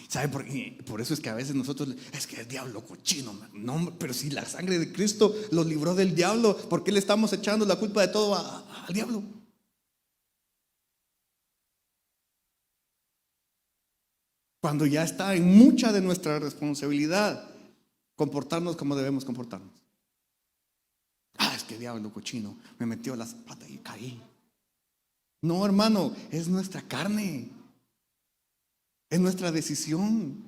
[SPEAKER 1] ¿Sabe por qué? Por eso es que a veces nosotros, es que el diablo cochino, no, pero si la sangre de Cristo lo libró del diablo, ¿por qué le estamos echando la culpa de todo al diablo? Cuando ya está en mucha de nuestra responsabilidad comportarnos como debemos comportarnos. Es que el diablo cochino me metió las patas y caí. No, hermano, es nuestra carne, es nuestra decisión,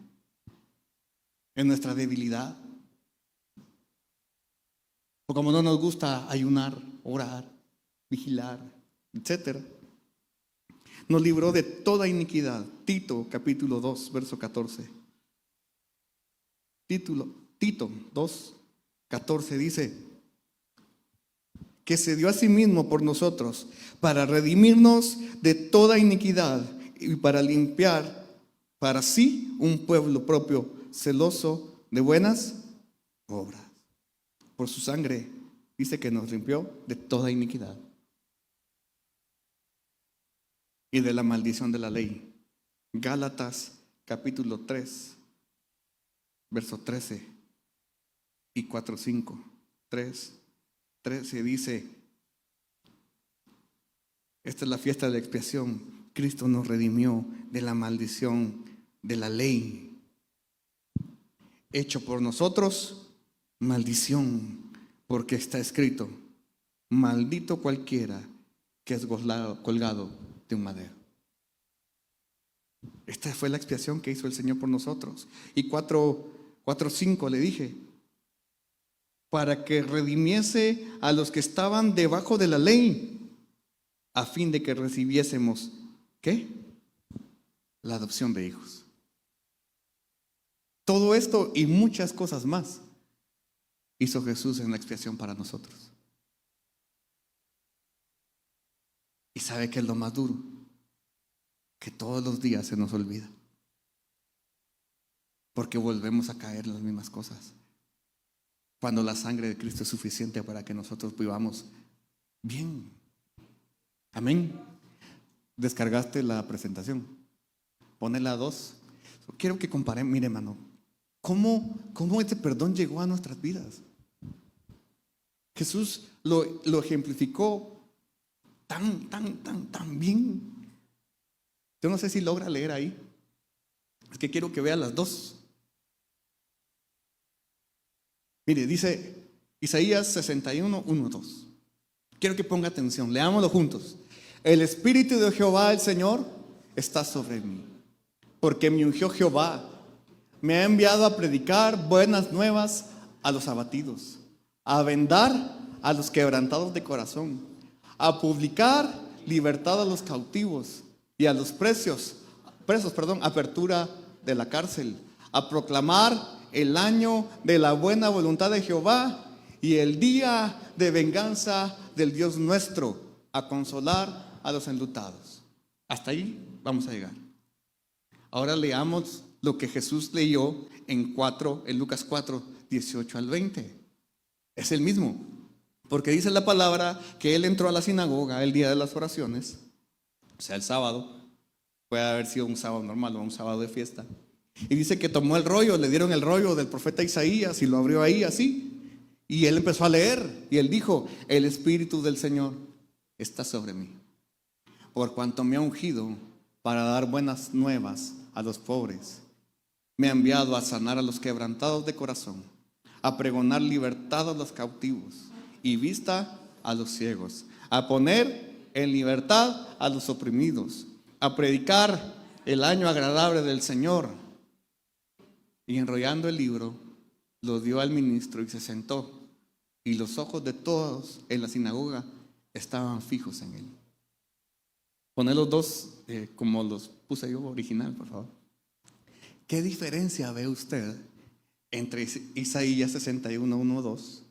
[SPEAKER 1] es nuestra debilidad. O como no nos gusta ayunar, orar, vigilar, etcétera. Nos libró de toda iniquidad. Tito capítulo 2, verso 14. Tito 2, 14 dice que se dio a sí mismo por nosotros para redimirnos de toda iniquidad y para limpiar para sí un pueblo propio, celoso de buenas obras. Por su sangre dice que nos limpió de toda iniquidad y de la maldición de la ley. Gálatas capítulo 3, verso 13 y 4, 5. 3, 13 dice: esta es la fiesta de la expiación. Cristo nos redimió de la maldición de la ley, hecho por nosotros maldición, porque está escrito: maldito cualquiera que es colgado de un madero. Esta fue la expiación que hizo el Señor por nosotros. Y 4:5 le dije: para que redimiese a los que estaban debajo de la ley, a fin de que recibiésemos, ¿qué? La adopción de hijos. Todo esto y muchas cosas más hizo Jesús en la expiación para nosotros. ¿Y sabe qué es lo más duro? Que todos los días se nos olvida, porque volvemos a caer en las mismas cosas, cuando la sangre de Cristo es suficiente para que nosotros vivamos bien. Amén. Descargaste la presentación, pone la 2. Quiero que comparemos. Mire, hermano, ¿cómo este perdón llegó a nuestras vidas? Jesús lo ejemplificó tan bien. Yo no sé si logra leer ahí. Es que quiero que vea las dos. Mire, dice Isaías 61, 1, 2. Quiero que ponga atención, leámoslo juntos. El Espíritu de Jehová el Señor está sobre mí, porque me ungió Jehová. Me ha enviado a predicar buenas nuevas a los abatidos, a vendar a los quebrantados de corazón, a publicar libertad a los cautivos y a los presos, apertura de la cárcel, a proclamar el año de la buena voluntad de Jehová y el día de venganza del Dios nuestro, a consolar a los enlutados. Hasta ahí vamos a llegar. Ahora leamos lo que Jesús leyó en Lucas 4, 18 al 20. Es el mismo, porque dice la palabra que él entró a la sinagoga el día de las oraciones, o sea, el sábado. Puede haber sido un sábado normal o un sábado de fiesta. Y dice que tomó el rollo, le dieron el rollo del profeta Isaías y lo abrió ahí así. Y él empezó a leer y él dijo: el Espíritu del Señor está sobre mí, por cuanto me ha ungido para dar buenas nuevas a los pobres. Me ha enviado a sanar a los quebrantados de corazón, a pregonar libertad a los cautivos y vista a los ciegos, a poner en libertad a los oprimidos, a predicar el año agradable del Señor. Y enrollando el libro, lo dio al ministro y se sentó. Y los ojos de todos en la sinagoga estaban fijos en él. Poner los dos como los puse yo original, por favor. ¿Qué diferencia ve usted entre Isaías 61, 1, 2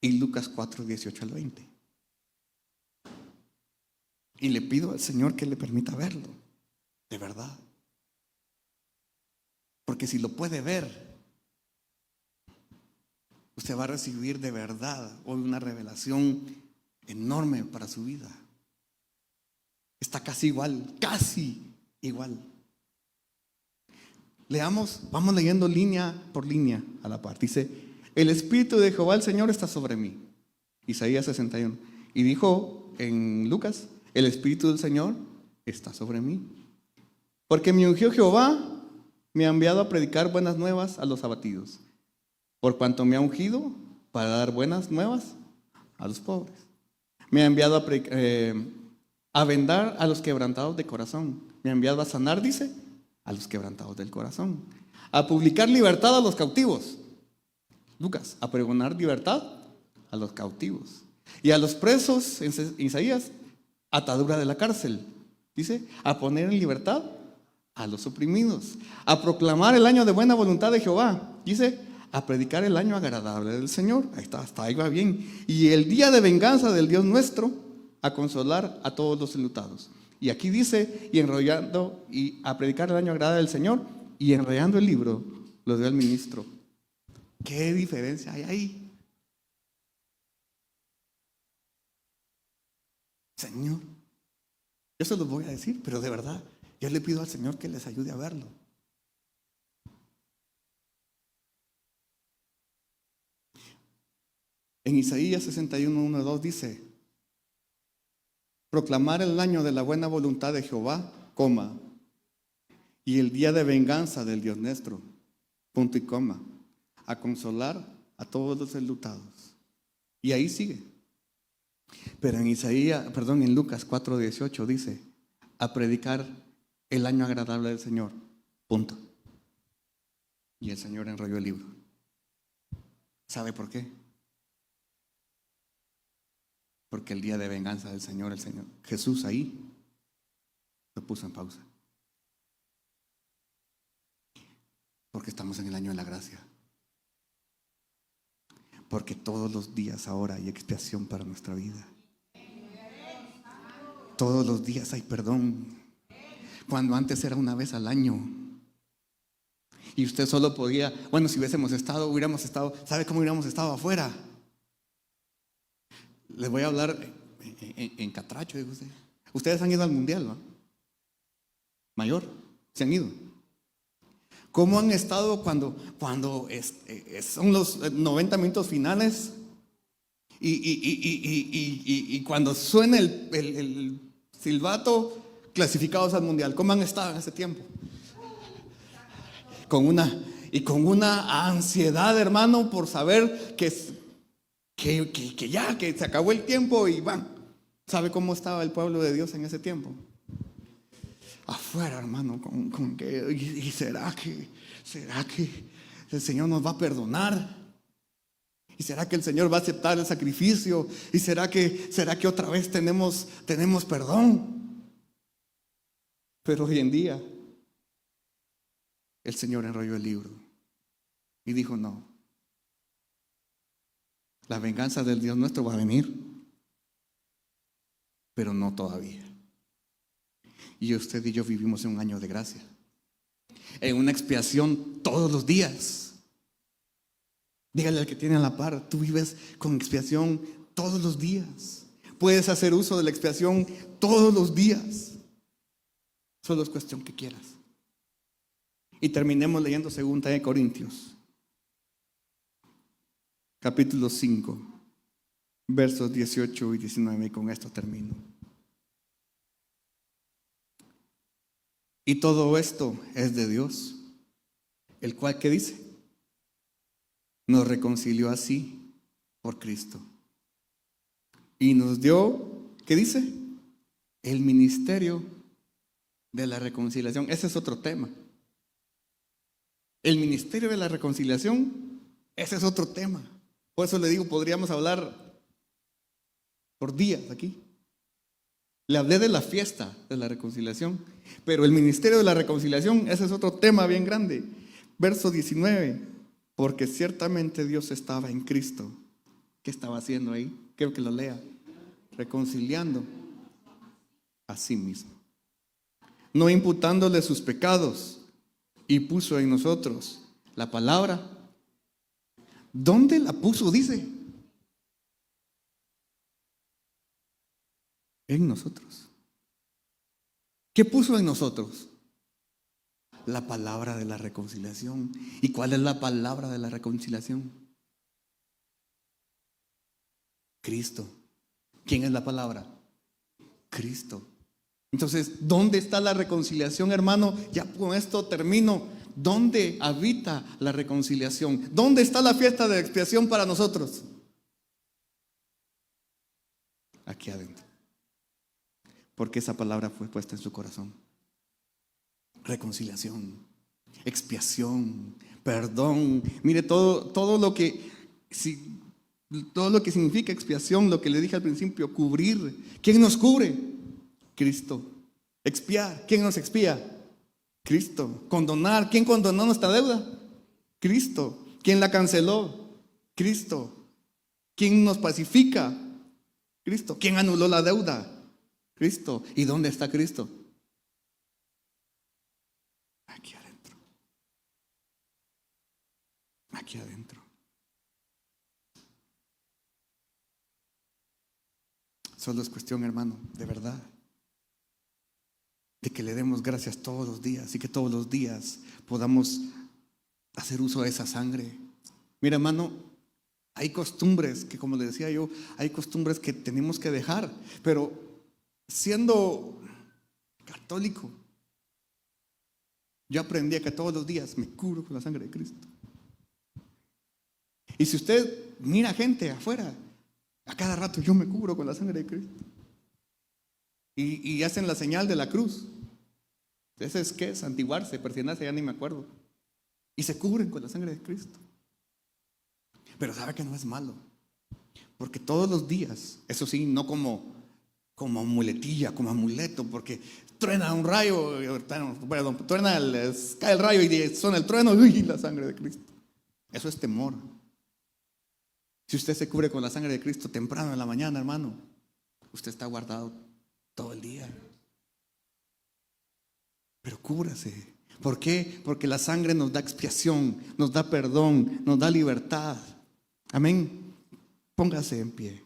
[SPEAKER 1] y Lucas 4, 18 al 20? Y le pido al Señor que le permita verlo, de verdad. Porque si lo puede ver, usted va a recibir de verdad hoy una revelación enorme para su vida. Está casi igual, casi igual. Leamos, vamos leyendo línea por línea a la par. Dice, el Espíritu de Jehová el Señor está sobre mí. Isaías 61. Y dijo en Lucas, el Espíritu del Señor está sobre mí. Porque me ungió Jehová, me ha enviado a predicar buenas nuevas a los abatidos. Por cuanto me ha ungido para dar buenas nuevas a los pobres. Me ha enviado a vendar a los quebrantados de corazón. Me ha enviado a sanar, dice, a los quebrantados del corazón. A publicar libertad a los cautivos. Lucas, a pregonar libertad a los cautivos. Y a los presos, en Isaías, atadura de la cárcel. Dice, a poner en libertad a los oprimidos. A proclamar el año de buena voluntad de Jehová. Dice, a predicar el año agradable del Señor. Ahí está, hasta ahí va bien. Y el día de venganza del Dios nuestro, a consolar a todos los enlutados. Y aquí dice, y enrollando, y a predicar el año agradable del Señor, y enrollando el libro, lo dio al ministro. ¿Qué diferencia hay ahí? Señor, yo se los voy a decir, pero de verdad, yo le pido al Señor que les ayude a verlo. En Isaías 61, 1, 2 dice, proclamar el año de la buena voluntad de Jehová, coma, y el día de venganza del Dios nuestro, punto y coma, a consolar a todos los enlutados. Y ahí sigue. Pero en Lucas 4, 18 dice, a predicar el año agradable del Señor, punto. Y el Señor enrolló el libro. ¿Sabe por qué? Porque el día de venganza del Señor, el Señor Jesús ahí lo puso en pausa. Porque estamos en el año de la gracia. Porque todos los días ahora hay expiación para nuestra vida. Todos los días hay perdón. Cuando antes era una vez al año. Y usted solo podía, bueno, si hubiéramos estado, ¿sabe cómo hubiéramos estado afuera? Les voy a hablar en catracho, dijo usted. Ustedes han ido al mundial, ¿no? Mayor, se han ido. ¿Cómo han estado cuando son los 90 minutos finales y cuando suena el silbato, clasificados al mundial? ¿Cómo han estado en ese tiempo? Con una ansiedad, hermano, por saber que se acabó el tiempo y van. ¿Sabe cómo estaba el pueblo de Dios en ese tiempo? Afuera, hermano, con que, y será que el Señor nos va a perdonar, y será que el Señor va a aceptar el sacrificio, y será que otra vez tenemos perdón. Pero hoy en día el Señor enrolló el libro y dijo, no, la venganza del Dios nuestro va a venir, pero no todavía. Y usted y yo vivimos en un año de gracia, en una expiación todos los días. Dígale al que tiene a la par, tú vives con expiación todos los días. Puedes hacer uso de la expiación todos los días. Solo es cuestión que quieras. Y terminemos leyendo 2 Corintios, capítulo 5, versos 18 y 19, y con esto termino. Y todo esto es de Dios, el cual, ¿qué dice? Nos reconcilió así por Cristo. Y nos dio, ¿qué dice? El ministerio de la reconciliación. Ese es otro tema. El ministerio de la reconciliación, ese es otro tema. Por eso le digo, podríamos hablar por días aquí. Le hablé de la fiesta de la reconciliación, pero el ministerio de la reconciliación, ese es otro tema bien grande. Verso 19, porque ciertamente Dios estaba en Cristo. ¿Qué estaba haciendo ahí? Quiero que lo lea. Reconciliando a sí mismo, no imputándole sus pecados, y puso en nosotros la palabra. ¿Dónde la puso? Dice, en nosotros. ¿Qué puso en nosotros? La palabra de la reconciliación. ¿Y cuál es la palabra de la reconciliación? Cristo. ¿Quién es la palabra? Cristo. Entonces, ¿dónde está la reconciliación, hermano? Ya con esto termino. ¿Dónde habita la reconciliación? ¿Dónde está la fiesta de expiación para nosotros? Aquí adentro. Porque esa palabra fue puesta en su corazón. Reconciliación, expiación, perdón. Mire todo lo que todo lo que significa expiación, lo que le dije al principio, cubrir. ¿Quién nos cubre? Cristo. Expiar. ¿Quién nos expía? Cristo. Condonar. ¿Quién condonó nuestra deuda? Cristo. ¿Quién la canceló? Cristo. ¿Quién nos pacifica? Cristo. ¿Quién anuló la deuda? Cristo. ¿Y dónde está Cristo? Aquí adentro. Aquí adentro. Solo es cuestión, hermano, de verdad, de que le demos gracias todos los días y que todos los días podamos hacer uso de esa sangre. Mira, hermano, hay costumbres que, como le decía yo, hay costumbres que tenemos que dejar, pero siendo católico, yo aprendí a que todos los días me cubro con la sangre de Cristo. Y si usted mira gente afuera, a cada rato yo me cubro con la sangre de Cristo. Y hacen la señal de la cruz. Ese es que santiguarse, persignarse, ya ni me acuerdo. Y se cubren con la sangre de Cristo. Pero sabe que no es malo. Porque todos los días, eso sí, no como muletilla, como amuleto, porque truena un rayo, perdón, cae el rayo y suena el trueno, y la sangre de Cristo. Eso es temor. Si usted se cubre con la sangre de Cristo temprano en la mañana, hermano, usted está guardado todo el día. Pero cúbrase. ¿Por qué? Porque la sangre nos da expiación, nos da perdón, nos da libertad. Amén. Póngase en pie.